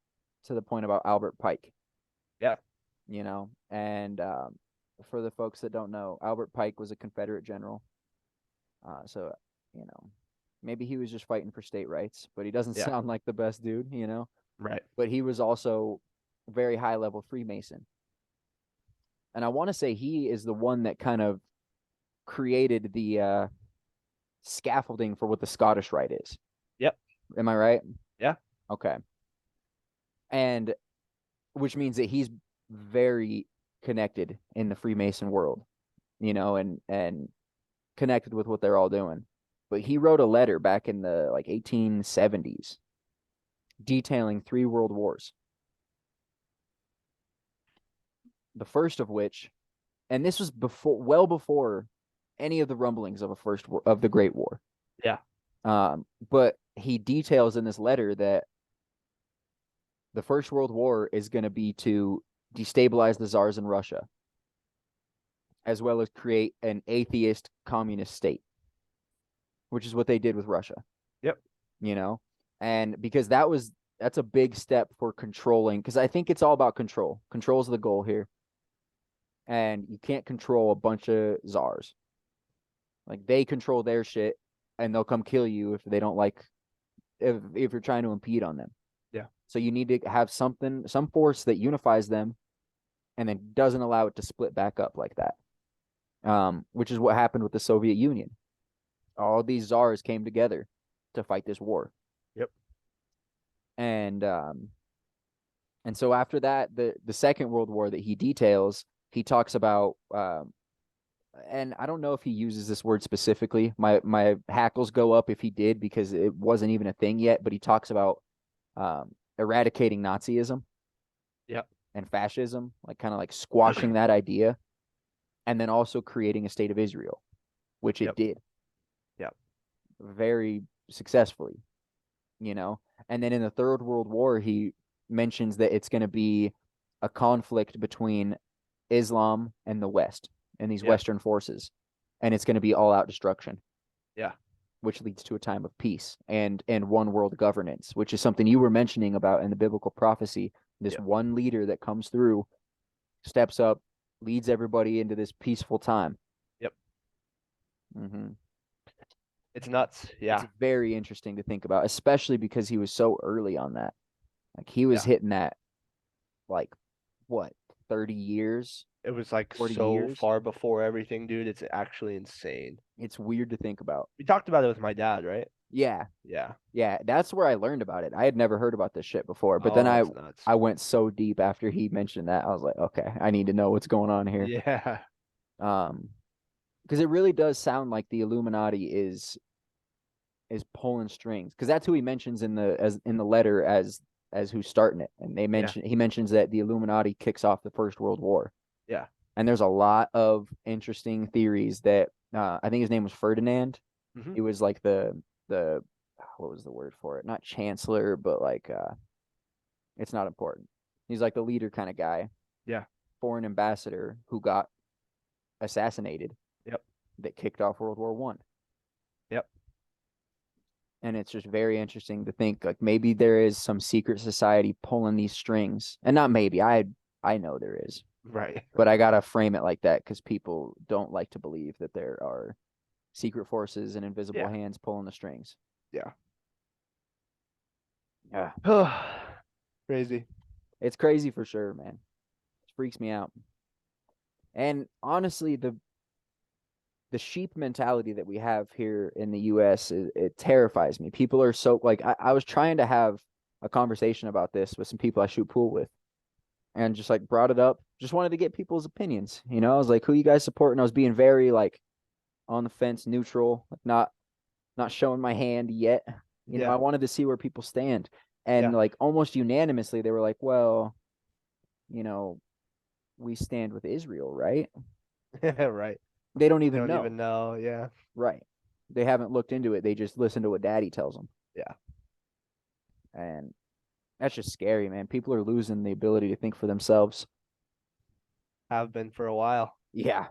S1: point about Albert Pike.
S2: Yeah.
S1: And for the folks that don't know, Albert Pike was a Confederate general. So you know, maybe he was just fighting for state rights, but he doesn't
S2: Yeah.
S1: sound like the best dude.
S2: Right.
S1: But he was also a very high level Freemason, and I want to say he is the one that kind of created the scaffolding for what the Scottish Rite is.
S2: Yep.
S1: Am I right?
S2: Yeah.
S1: Okay. And which means that he's very connected in the Freemason world, and connected with what they're all doing. But he wrote a letter back in the like 1870s detailing three world wars. The first of which, and this was well before any of the rumblings of of the Great War.
S2: Yeah.
S1: But he details in this letter that the First World War is going to be to destabilize the czars in Russia, as well as create an atheist communist state, which is what they did with Russia,
S2: Yep.
S1: you know? And because that's a big step for controlling, because I think it's all about control. Control's the goal here. And you can't control a bunch of czars. Like they control their shit and they'll come kill you if they don't like if you're trying to impede on them.
S2: Yeah.
S1: So you need to have some force that unifies them and then doesn't allow it to split back up like that. Which is what happened with the Soviet Union. All these czars came together to fight this war.
S2: Yep.
S1: And so after that, the Second World War that he details, he talks about and I don't know if he uses this word specifically. My hackles go up if he did because it wasn't even a thing yet, but he talks about eradicating Nazism
S2: Yep.
S1: and fascism, like kind of like squashing that idea, and then also creating a state of Israel, which it
S2: Yep.
S1: did
S2: Yep.
S1: very successfully, you know. And then in the Third World War, he mentions that it's going to be a conflict between Islam and the West and these
S2: Yeah.
S1: Western forces, and it's going to be all out destruction,
S2: Yeah.
S1: which leads to a time of peace and one world governance, which is something you were mentioning about in the biblical prophecy. This
S2: Yep.
S1: one leader that comes through, steps up, leads everybody into this peaceful time.
S2: Yep.
S1: Mm-hmm.
S2: It's nuts.
S1: It's
S2: Yeah.
S1: very interesting to think about, especially because he was so early on that. Like he was
S2: Yeah.
S1: hitting that like what, 30 years,
S2: It was like
S1: 40
S2: so
S1: years.
S2: far before everything, dude. It's actually insane.
S1: It's weird to think about.
S2: We talked about it with my dad, right?
S1: Yeah.
S2: Yeah.
S1: Yeah, that's where I learned about it. I had never heard about this shit before, but then
S2: Oh,
S1: I
S2: it's nuts.
S1: I went so deep after he mentioned that. I was like, okay, I need to know what's going on here.
S2: Yeah.
S1: Um, because it really does sound like the Illuminati is pulling strings. Because that's who he mentions in the letter as who's starting it. And
S2: Yeah.
S1: he mentions that the Illuminati kicks off the First World War.
S2: Yeah.
S1: And there's a lot of interesting theories that I think his name was Ferdinand.
S2: Hmm.
S1: He was like the what was the word for it? Not chancellor, but like it's not important. He's like the leader kind of guy,
S2: Yeah.
S1: foreign ambassador who got assassinated
S2: Yep.
S1: that kicked off World War One.
S2: Yep.
S1: And it's just very interesting to think like maybe there is some secret society pulling these strings. And not maybe, I know there is.
S2: Right.
S1: But I gotta frame it like that because people don't like to believe that there are secret forces and invisible
S2: Yeah.
S1: hands pulling the strings.
S2: Yeah.
S1: Yeah.
S2: Crazy.
S1: It's crazy for sure, man. It freaks me out. And honestly, the sheep mentality that we have here in the US, it terrifies me. People are so like I was trying to have a conversation about this with some people I shoot pool with and just like brought it up. Just wanted to get people's opinions. You know, I was like, who you guys support? And I was being very like on the fence, neutral, like not showing my hand yet. You know,
S2: Yeah.
S1: I wanted to see where people stand. And
S2: Yeah.
S1: like almost unanimously, they were like, well, you know, we stand with Israel, right?
S2: Right.
S1: They don't
S2: They
S1: even
S2: don't
S1: know.
S2: even know. Yeah.
S1: Right. They haven't looked into it. They just listen to what daddy tells them.
S2: Yeah.
S1: And that's just scary, man. People are losing the ability to think for themselves.
S2: Have been for a while.
S1: Yeah.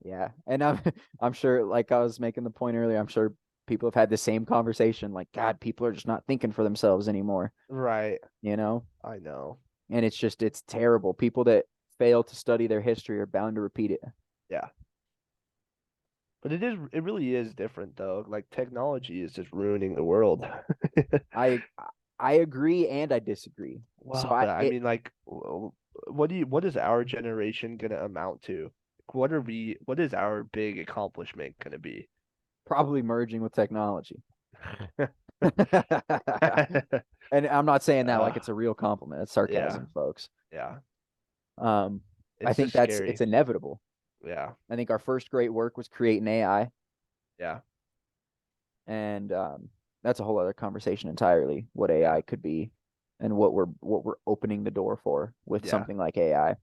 S1: Yeah. And I'm I'm sure like I was making the point earlier, I'm sure people have had the same conversation like god, people are just not thinking for themselves anymore,
S2: Right.
S1: you know?
S2: I know.
S1: And it's terrible. People that fail to study their history are bound to repeat it.
S2: Yeah. But it really is different though. Like technology is just ruining the world.
S1: I I agree and I disagree. So
S2: Well, but I mean like what is our generation gonna amount to? What is our big accomplishment gonna be?
S1: probably merging with technology. And I'm not saying that like
S2: Uh,
S1: it's a real compliment. It's
S2: yeah,
S1: sarcasm, folks.
S2: yeah.
S1: Um, I
S2: It's
S1: think
S2: just
S1: that's
S2: scary.
S1: it's inevitable.
S2: Yeah,
S1: I think our first great work was creating AI,
S2: yeah,
S1: and that's a whole other conversation entirely. What
S2: yeah,
S1: AI could be, and what we're opening the door for with
S2: yeah,
S1: something like AI.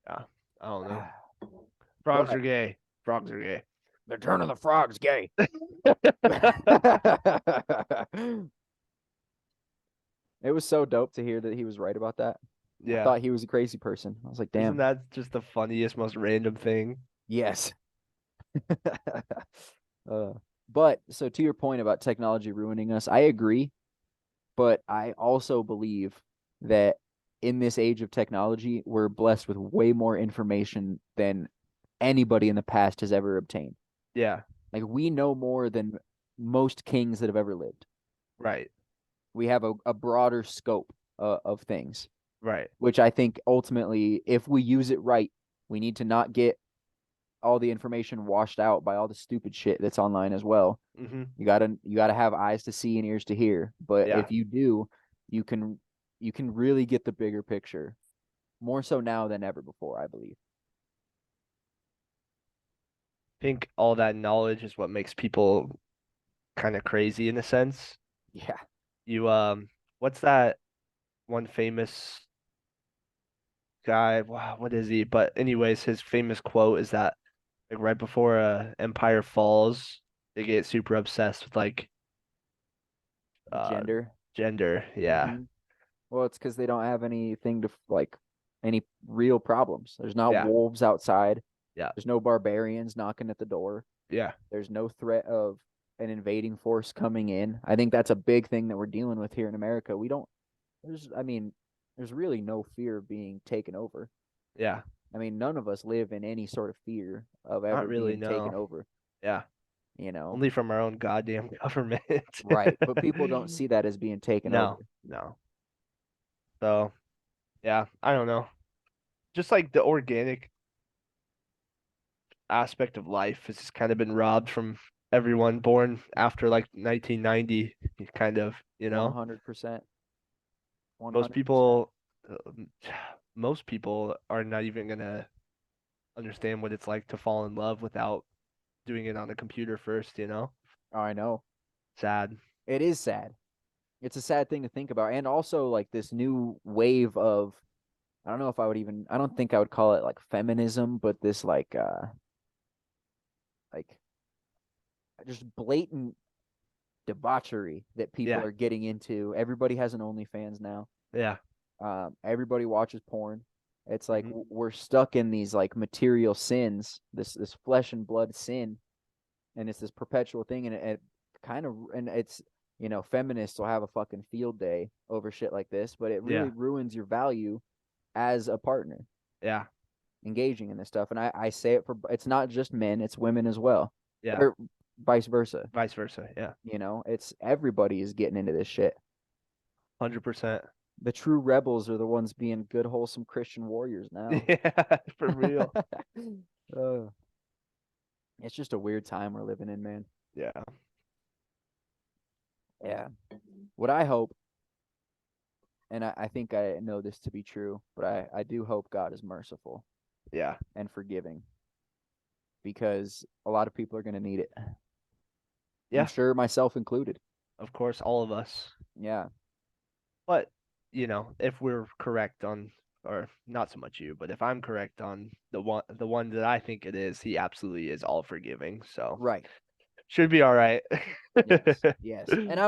S2: yeah. I don't know. Frogs are
S1: But
S2: gay. Frogs are gay.
S1: the turn of the frogs gay. It was so dope to hear that he was right about that. I
S2: Yeah.
S1: thought he was a crazy person. I was like,
S2: Isn't
S1: damn,
S2: that just the funniest, most random thing?
S1: yes. uh, but so to your point about technology ruining us, I agree. But I also believe that in this age of technology, we're blessed with way more information than anybody in the past has ever obtained.
S2: Yeah,
S1: Like we know more than most kings that have ever lived.
S2: right,
S1: We have a broader scope of things,
S2: right.
S1: which I think ultimately, if we use it right, we need to not get all the information washed out by all the stupid shit that's online as well.
S2: Mm-hmm.
S1: You gotta have eyes to see and ears to hear. But
S2: Yeah.
S1: if you do, you can you can really get the bigger picture more so now than ever before, I believe.
S2: I think all that knowledge is what makes people kind of crazy in a sense.
S1: Yeah,
S2: You what's that one famous guy? Wow, what is he? But anyways, his famous quote is that like right before empire falls, they get super obsessed with like uh
S1: gender.
S2: gender. Yeah.
S1: Hmm. Well, it's because they don't have anything to like any real problems. There's not
S2: Yeah.
S1: wolves outside.
S2: Yeah.
S1: There's no barbarians knocking at the door.
S2: Yeah.
S1: There's no threat of an invading force coming in. I think that's a big thing that we're dealing with here in America. We don't, I mean, there's really no fear of being taken over.
S2: Yeah.
S1: I mean, none of us live in any sort of fear of
S2: Not
S1: ever
S2: really,
S1: being taken
S2: no.
S1: over,
S2: Yeah.
S1: you know?
S2: Only from our own goddamn government.
S1: Right. But people don't see that as being taken over.
S2: No, no. So, yeah, I don't know. Just like the organic aspect of life has just kind of been robbed from everyone born after like 1990, kind of, you know?
S1: 100%.
S2: Most
S1: 100%.
S2: people, most people are not even gonna understand what it's like to fall in love without doing it on a computer first, you know?
S1: Oh, I know.
S2: Sad.
S1: It is sad. It's a sad thing to think about. And also like this new wave of I don't know if I would even I don't think I would call it like feminism, but this like just blatant debauchery that people
S2: Yeah,
S1: are getting into. Everybody has an OnlyFans now.
S2: yeah.
S1: Everybody watches porn. It's like
S2: Hmm.
S1: we're stuck in these like material sins, this flesh and blood sin, and it's this perpetual thing, and it kind of and it's feminists will have a fucking field day over shit like this, but it really
S2: Yeah,
S1: ruins your value as a partner
S2: yeah,
S1: engaging in this stuff. And I say it for it's not just men, it's women as well,
S2: yeah.
S1: or vice versa.
S2: Vice versa. Yeah.
S1: It's everybody is getting into this shit.
S2: 100%.
S1: The true rebels are the ones being good, wholesome Christian warriors now.
S2: Yeah, for real.
S1: uh, it's just a weird time we're living in, man.
S2: Yeah.
S1: Yeah. What I hope, and I think I know this to be true, but I do hope God is merciful
S2: Yeah.
S1: and forgiving because a lot of people are going to need it. I'm
S2: Yeah.
S1: sure myself included.
S2: Of course, all of us.
S1: Yeah.
S2: But, if we're correct on, or not so much you, but if I'm correct on the one that I think it is, he absolutely is all forgiving. So
S1: Right.
S2: should be all right.
S1: Yes. Yes. And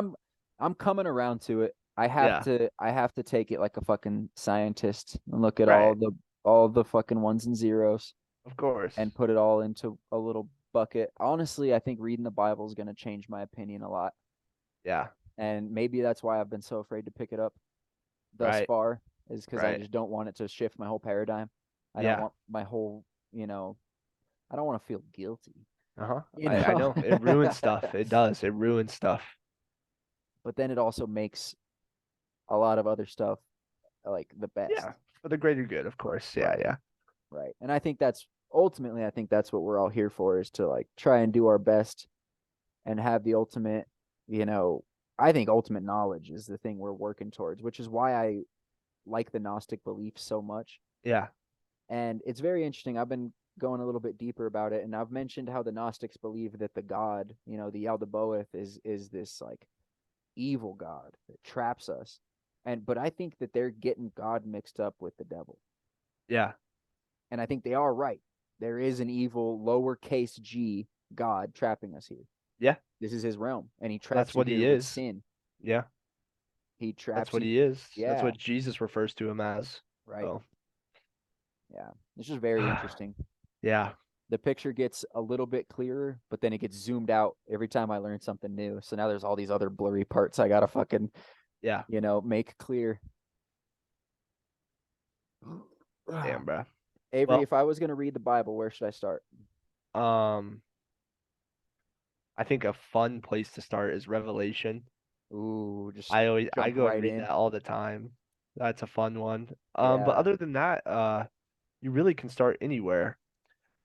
S1: I'm coming around to it.
S2: Yeah.
S1: I have to take it like a fucking scientist and look at
S2: Right.
S1: all the fucking ones and zeros
S2: Of course.
S1: and put it all into a little bucket. Honestly, I think reading the Bible is going to change my opinion a lot.
S2: Yeah.
S1: And maybe that's why I've been so afraid to pick it up thus
S2: Right.
S1: far is because I
S2: Right.
S1: just don't want it to shift my whole paradigm. I don't
S2: Yeah.
S1: want my whole, I don't want to feel guilty,
S2: Uh-huh.
S1: you
S2: I
S1: know?
S2: know. It ruins stuff. It does. It ruins stuff.
S1: But then it also makes a lot of other stuff like the best.
S2: Yeah. For the greater good, of course. Yeah,
S1: Right.
S2: yeah.
S1: Right. And I think that's ultimately, I think that's what we're all here for is to like try and do our best and have the ultimate, you know, I think ultimate knowledge is the thing we're working towards, which is why I like the Gnostic belief so much.
S2: Yeah.
S1: And it's very interesting. I've been going a little bit deeper about it, and I've mentioned how the Gnostics believe that the God, the Yaldabaoth is this like evil God that traps us. But I think that they're getting God mixed up with the devil.
S2: Yeah.
S1: And I think they are right. There is an evil lowercase g God trapping us here.
S2: Yeah.
S1: This is his realm, and he
S2: That's
S1: traps you
S2: what he
S1: here with
S2: is.
S1: sin.
S2: Yeah.
S1: He
S2: That's
S1: traps
S2: what
S1: you.
S2: he is. That's
S1: Yeah,
S2: what Jesus refers to him as.
S1: right.
S2: So,
S1: Yeah, it's just very interesting.
S2: yeah.
S1: The picture gets a little bit clearer, but then it gets zoomed out every time I learn something new. So now there's all these other blurry parts I gotta fucking,
S2: Yeah.
S1: make clear.
S2: Damn, bro.
S1: Avery,
S2: Well,
S1: if I was gonna read the Bible, where should I start?
S2: um, I think a fun place to start is Revelation.
S1: Ooh, just
S2: I
S1: jump
S2: go and
S1: right
S2: read
S1: in.
S2: that all the time. That's a fun one. But
S1: Yeah,
S2: other than that, you really can start anywhere.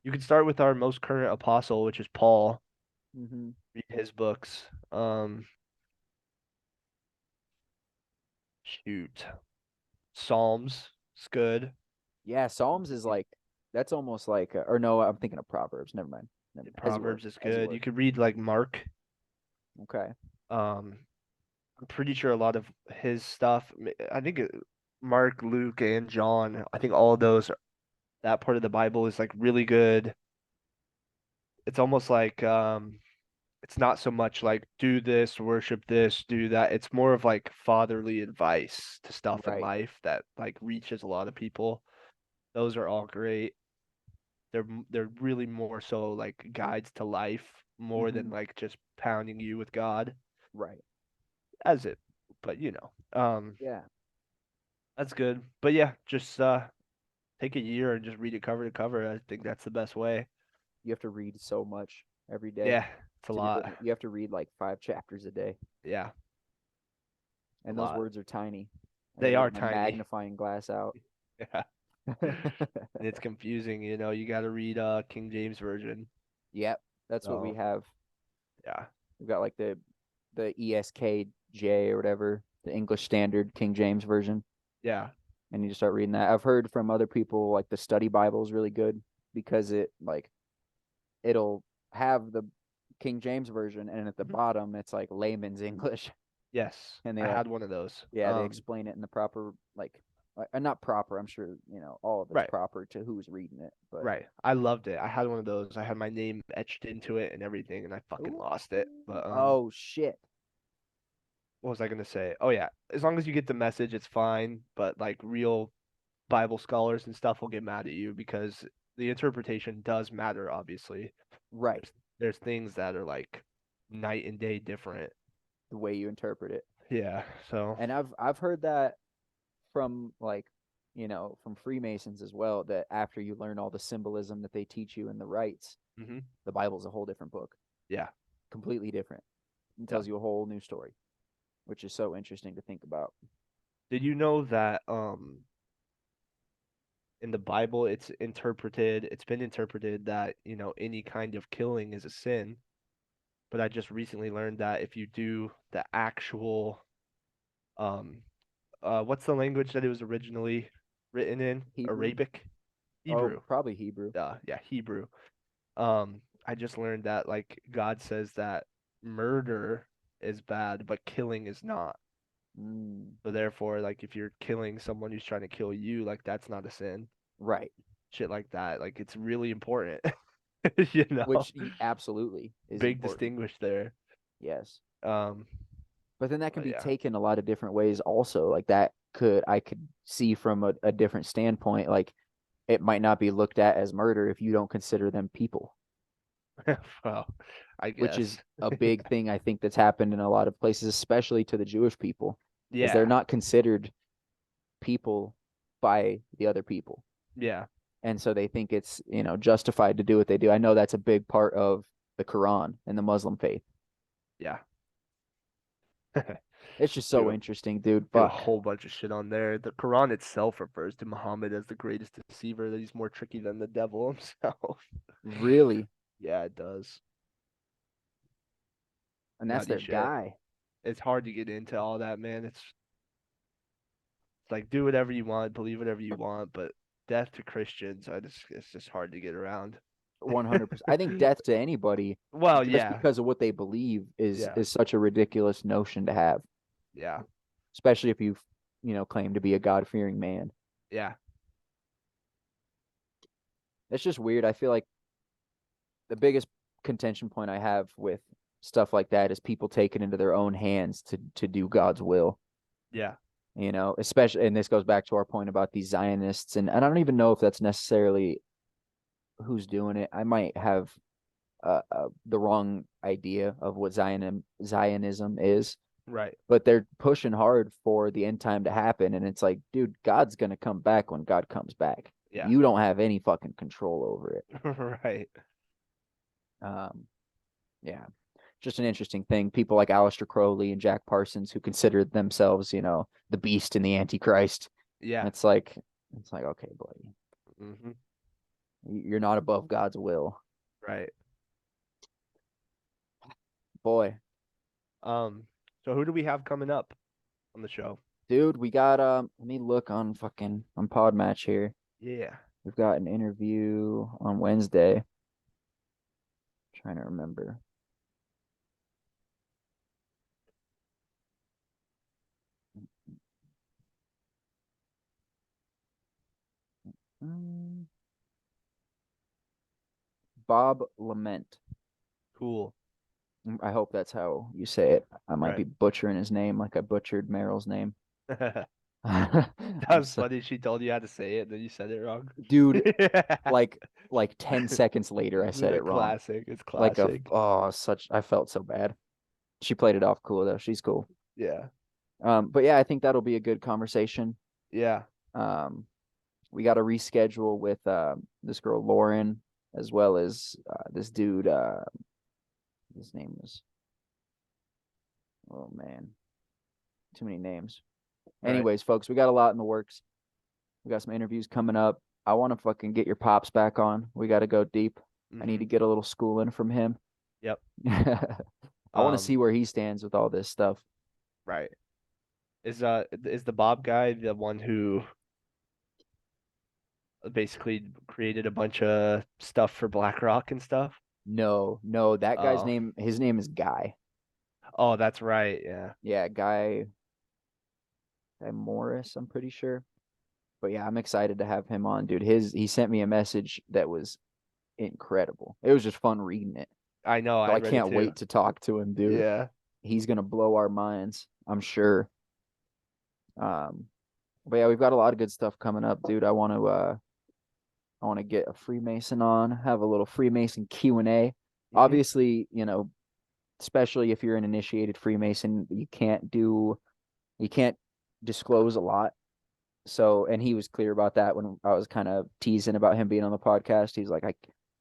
S2: You can start with our most current apostle, which is Paul.
S1: Hmm.
S2: Read his books. Shoot. Psalms. It's good.
S1: Yeah, Psalms is like that's almost like or no, I'm thinking of Proverbs. Never mind. Never mind. As you were.
S2: Proverbs is
S1: As you
S2: good. You
S1: were.
S2: could read like Mark.
S1: Okay.
S2: Um, I'm pretty sure a lot of his stuff. I think Mark, Luke, and John. I think all of those. That part of the Bible is like really good. It's almost like it's not so much like do this, worship this, do that. It's more of like fatherly advice to stuff in
S1: Right.
S2: life that like reaches a lot of people. Those are all great. They're really more so like guides to life more than
S1: Hmm.
S2: like just pounding you with God
S1: Right.
S2: as it. But
S1: Yeah.
S2: that's good. But yeah, just take a year and just read it cover to cover. I think that's the best way.
S1: You have to read so much every day
S2: Yeah, it's a
S1: to do
S2: lot.
S1: it. You have to read like 5 chapters a day,
S2: Yeah, a
S1: and those
S2: lot.
S1: words are tiny. I got
S2: They
S1: to
S2: are
S1: get my
S2: tiny.
S1: magnifying glass out.
S2: Yeah. And it's confusing, you got to read King James version.
S1: Yep, that's what we
S2: So,
S1: have.
S2: yeah.
S1: We've got like the ESKJ or whatever, the English Standard King James version,
S2: Yeah.
S1: and you just start reading that. I've heard from other people like the study Bible is really good because it'll have the King James version, and at the
S2: Mhm.
S1: bottom it's like layman's English,
S2: Yes,
S1: and they
S2: I had one of those.
S1: yeah, they explain it in the proper not proper. I'm sure all of it's
S2: Right.
S1: proper to who's reading it, but
S2: Right. I loved it. I had one of those. I had my name etched into it and everything, and I fucking
S1: ooh,
S2: lost it. But
S1: oh shit,
S2: what was I gonna say? Oh yeah, as long as you get the message, it's fine. But like real Bible scholars and stuff will get mad at you because the interpretation does matter, obviously.
S1: right,
S2: There's things that are like night and day different.
S1: the way you interpret it,
S2: Yeah. So.
S1: and I've heard that from from Freemasons as well, that after you learn all the symbolism that they teach you in the rites,
S2: Hmm.
S1: the Bible's a whole different book,
S2: Yeah.
S1: completely different. It
S2: Yeah.
S1: tells you a whole new story, which is so interesting to think about.
S2: Did you know that in the Bible it's been interpreted that, any kind of killing is a sin, but I just recently learned that if you do the actual um what's the language that it was originally written in?
S1: Hebrew.
S2: Arabic?
S1: Oh,
S2: Hebrew.
S1: probably Hebrew.
S2: Yeah, Hebrew. I just learned that like God says that murder is bad, but killing is not.
S1: Mm,
S2: So therefore, like if you're killing someone who's trying to kill you, like that's not a sin.
S1: right.
S2: Shit like that. Like it's really important. You know,
S1: Which absolutely is
S2: big
S1: important.
S2: distinguish there.
S1: Yes.
S2: Um,
S1: But then that can
S2: but
S1: be
S2: yeah.
S1: taken a lot of different ways also. Like that I could see from a different standpoint. Like it might not be looked at as murder if you don't consider them people,
S2: Well, I
S1: which
S2: guess.
S1: is a big thing I think that's happened in a lot of places, especially to the Jewish people, is they're
S2: Yeah.
S1: not considered people by the other people.
S2: Yeah.
S1: And so they think it's, justified to do what they do. I know that's a big part of the Quran and the Muslim faith.
S2: Yeah.
S1: It's just so
S2: Do
S1: interesting, dude.
S2: do a
S1: Fuck.
S2: whole bunch of shit on there. The Quran itself refers to Muhammad as the greatest deceiver, that he's more tricky than the devil himself.
S1: Really.
S2: Yeah, it does.
S1: And that's
S2: Nutty
S1: their
S2: shit.
S1: guy.
S2: It's hard to get into all that, man. It's like do whatever you want, believe whatever you want, but death to Christians, it's just hard to get around.
S1: 100%. I think death to anybody
S2: Well,
S1: just
S2: yeah,
S1: because of what they believe is
S2: yeah,
S1: is such a ridiculous notion to have,
S2: yeah,
S1: especially if you claim to be a God-fearing man.
S2: yeah,
S1: It's just weird. I feel like the biggest contention point I have with stuff like that is people taking into their own hands to do God's will.
S2: yeah,
S1: Especially, and this goes back to our point about these Zionists, and I don't even know if that's necessarily who's doing it. I might have the wrong idea of what Zionism is,
S2: right,
S1: but they're pushing hard for the end time to happen, and it's like, dude, God's gonna come back when God comes back.
S2: yeah,
S1: You don't have any fucking control over it.
S2: right,
S1: Um, yeah, just an interesting thing. People like Aleister Crowley and Jack Parsons who consider themselves, the beast and the Antichrist.
S2: yeah,
S1: And it's like, okay, buddy,
S2: hmm
S1: You're not above God's will,
S2: Right.
S1: boy.
S2: Um, so who do we have coming up on the show?
S1: Dude, we got let me look on fucking on Pod Match here.
S2: Yeah.
S1: We've got an interview on Wednesday. Trying to remember. Mm, Bob Lament.
S2: Cool.
S1: I hope that's how you say it. I might be
S2: Right.
S1: butchering his name like I butchered Meryl's name.
S2: That
S1: I'm
S2: was
S1: so,
S2: funny. She told you how to say it, then you said it wrong.
S1: dude, like like 10 seconds later I said
S2: The
S1: it wrong.
S2: classic. It's
S1: Like a
S2: classic.
S1: oh such I felt so bad. She played it off cool though. She's cool.
S2: Yeah.
S1: But yeah, I think that'll be a good conversation.
S2: Yeah.
S1: Um, we got to reschedule with this girl Lauren as well as this dude. His name was oh man, too many names.
S2: Right.
S1: Anyways, folks, we got a lot in the works. We got some interviews coming up. I want to fucking get your pops back on. We got to go deep. I need
S2: Mm-hmm.
S1: to get a little schooling from him.
S2: Yep.
S1: I want to see where he stands with all this stuff.
S2: Right. Is the Bob guy the one who basically created a bunch of stuff for BlackRock and stuff?
S1: No, no, that guy's
S2: Oh.
S1: name, his name is Guy.
S2: Oh, that's right. Yeah.
S1: Yeah, Guy Morris, I'm pretty sure. But yeah, I'm excited to have him on, dude. He sent me a message that was incredible. It was just fun reading it.
S2: I know.
S1: So
S2: I
S1: I
S2: read it
S1: can't
S2: too.
S1: wait to talk to him, dude.
S2: Yeah.
S1: He's gonna blow our minds, I'm sure. Um, but yeah, we've got a lot of good stuff coming up, dude. I want to get a Freemason on, have a little Freemason Q&A.
S2: Hmm.
S1: Obviously, especially if you're an initiated Freemason, you can't disclose a lot. So, and he was clear about that when I was kind of teasing about him being on the podcast. He's like,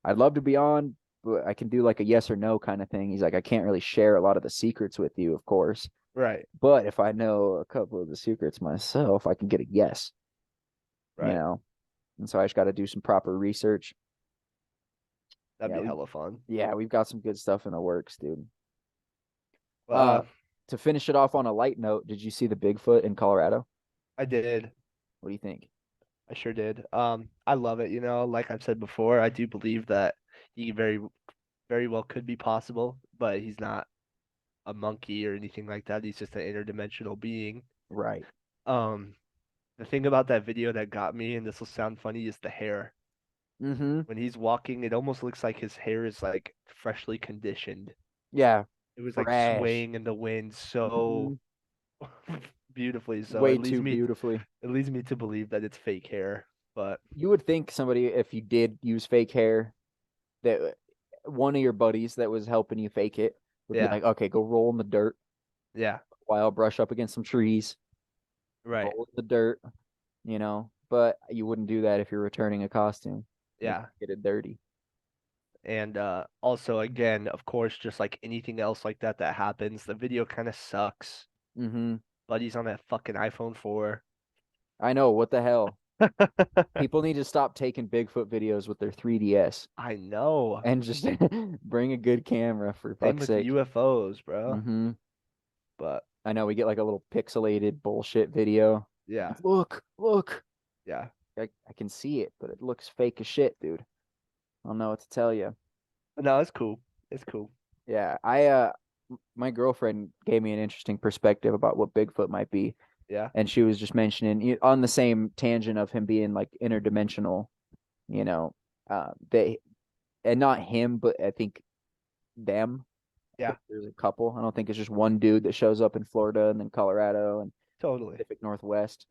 S1: I'd love to be on, but I can do like a yes or no kind of thing. He's like, I can't really share a lot of the secrets with you, of course.
S2: Right.
S1: But if I know a couple of the secrets myself, I can get a yes, you
S2: Right.
S1: know. And so I just got to do some proper research.
S2: That'd
S1: Yeah,
S2: be hella fun.
S1: we've got some good stuff in the works, dude. Uh,
S2: Uh,
S1: to finish it off on a light note, did you see the Bigfoot in Colorado?
S2: I did.
S1: What do you think?
S2: I sure did. I love it. Like I've said before, I do believe that he very well could be possible, but he's not a monkey or anything like that. He's just an interdimensional being.
S1: Right.
S2: Um, the thing about that video that got me, and this will sound funny, is the hair.
S1: Mm-hmm.
S2: When he's walking, it almost looks like his hair is like freshly conditioned.
S1: Yeah.
S2: It was like
S1: Fresh.
S2: swaying in the wind
S1: Mm-hmm.
S2: so beautifully. So
S1: Way too beautifully.
S2: it leads me to believe that it's fake hair. But
S1: You would think somebody, if you did use fake hair, that one of your buddies that was helping you fake it would be
S2: yeah,
S1: like, okay, go roll in the dirt
S2: yeah,
S1: while brush up against some trees,
S2: right.
S1: roll in the dirt, But you wouldn't do that if you're returning a costume. You'd
S2: Yeah.
S1: get it dirty.
S2: And also again, of course, just like anything else like that that happens, the video kind of sucks.
S1: Mm-hmm.
S2: Buddy's on that fucking iPhone 4.
S1: I know. What the hell? People need to stop taking Bigfoot videos with their 3DS
S2: I know.
S1: and just bring a good camera for
S2: Same
S1: fuck's
S2: with
S1: sake.
S2: UFOs, bro.
S1: Mm-hmm.
S2: But
S1: I know we get like a little pixelated bullshit video.
S2: yeah,
S1: Like, look.
S2: yeah.
S1: I can see it, but it looks fake as shit, dude. I don't know what to tell you.
S2: But no, it's cool. It's cool.
S1: Yeah, my girlfriend gave me an interesting perspective about what Bigfoot might be,
S2: Yeah,
S1: and she was just mentioning on the same tangent of him being like interdimensional, you know, they and not him, but I think them. I
S2: yeah,
S1: think there's a couple. I don't think it's just one dude that shows up in Florida and then Colorado and
S2: totally.
S1: Pacific Northwest.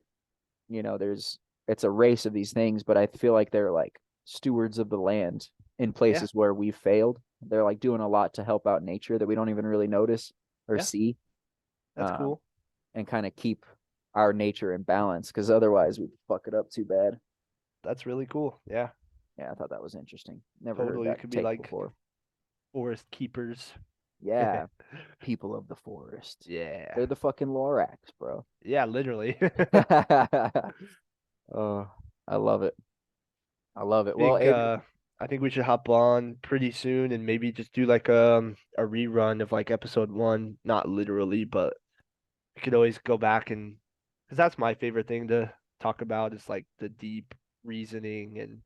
S1: There's it's a race of these things, but I feel like they're like stewards of the land in
S2: Yeah,
S1: places where we've failed. They're like doing a lot to help out nature that we don't even really notice or
S2: yeah.
S1: see,
S2: That's
S1: um,
S2: cool.
S1: and kind of keep our nature in balance because otherwise we fuck it up too bad.
S2: That's really cool. Yeah,
S1: Yeah, I thought that was interesting. Never heard
S2: totally. It
S1: that
S2: could be
S1: take
S2: like
S1: before.
S2: forest keepers.
S1: Yeah, people of the forest.
S2: Yeah,
S1: They're the fucking Lorax, bro.
S2: yeah. Literally.
S1: Oh, I love it. I love it. Well,
S2: think
S1: Avery,
S2: uh I think we should hop on pretty soon and maybe just do like a rerun of like episode one, not literally, but we could always go back and because that's my favorite thing to talk about is like the deep reasoning and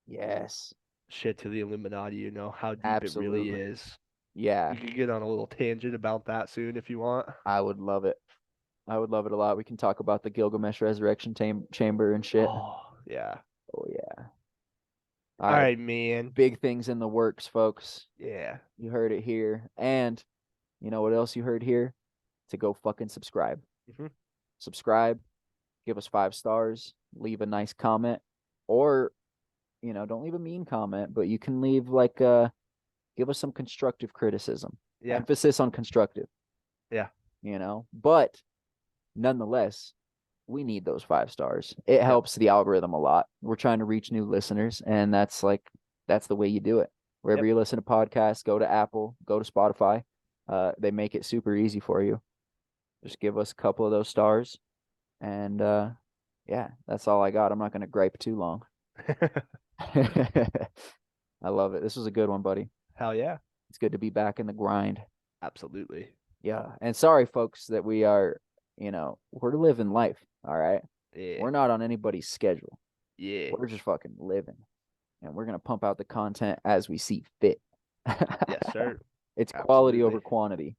S1: yes,
S2: shit to the Illuminati, how deep it really
S1: absolutely.
S2: is.
S1: Yeah,
S2: We could get on a little tangent about that soon if you want.
S1: I would love it. I would love it a lot. We can talk about the Gilgamesh Resurrection Chamber and shit.
S2: Oh, yeah.
S1: Oh yeah. All
S2: All
S1: right,
S2: right, man.
S1: big things in the works, folks.
S2: Yeah.
S1: You heard it here. And you know what else you heard here? To go fucking subscribe.
S2: Hmm.
S1: Subscribe, give us 5 stars, leave a nice comment, or don't leave a mean comment, but you can leave like give us some constructive criticism.
S2: Yeah.
S1: Emphasis on constructive,
S2: Yeah.
S1: But nonetheless, we need those 5 stars. It
S2: Yep.
S1: helps the algorithm a lot. We're trying to reach new listeners, and that's the way you do it. Wherever
S2: Yep.
S1: you listen to podcasts, go to Apple, go to Spotify. They make it super easy for you. Just give us a couple of those stars, and yeah, that's all I got. I'm not going to gripe too long. I love it. This was a good one, buddy.
S2: Hell yeah.
S1: It's good to be back in the grind.
S2: Absolutely.
S1: Yeah. And sorry, folks, that we're living life. All right.
S2: Yeah.
S1: We're not on anybody's schedule.
S2: Yeah.
S1: We're just fucking living. And we're going to pump out the content as we see fit.
S2: Yes, sir.
S1: It's quality over
S2: Absolutely.
S1: quantity.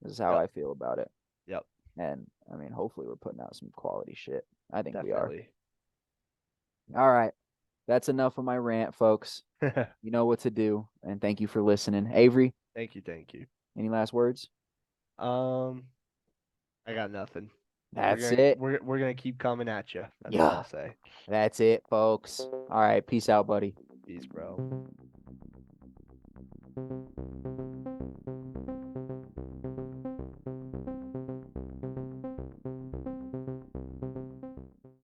S1: This is how
S2: Yep.
S1: I feel about it.
S2: Yep.
S1: And I mean, hopefully, we're putting out some quality shit. I think we are.
S2: Definitely.
S1: All right. That's enough of my rant, folks. You know what to do. And thank you for listening. Avery,
S2: Thank you. Thank you.
S1: any last words?
S2: Um, I got nothing. We're
S1: That's
S2: gonna
S1: it.
S2: we're gonna keep coming at you. That's all I'll
S1: Yeah.
S2: say.
S1: That's it, folks. All right. Peace out, buddy.
S2: Peace, bro.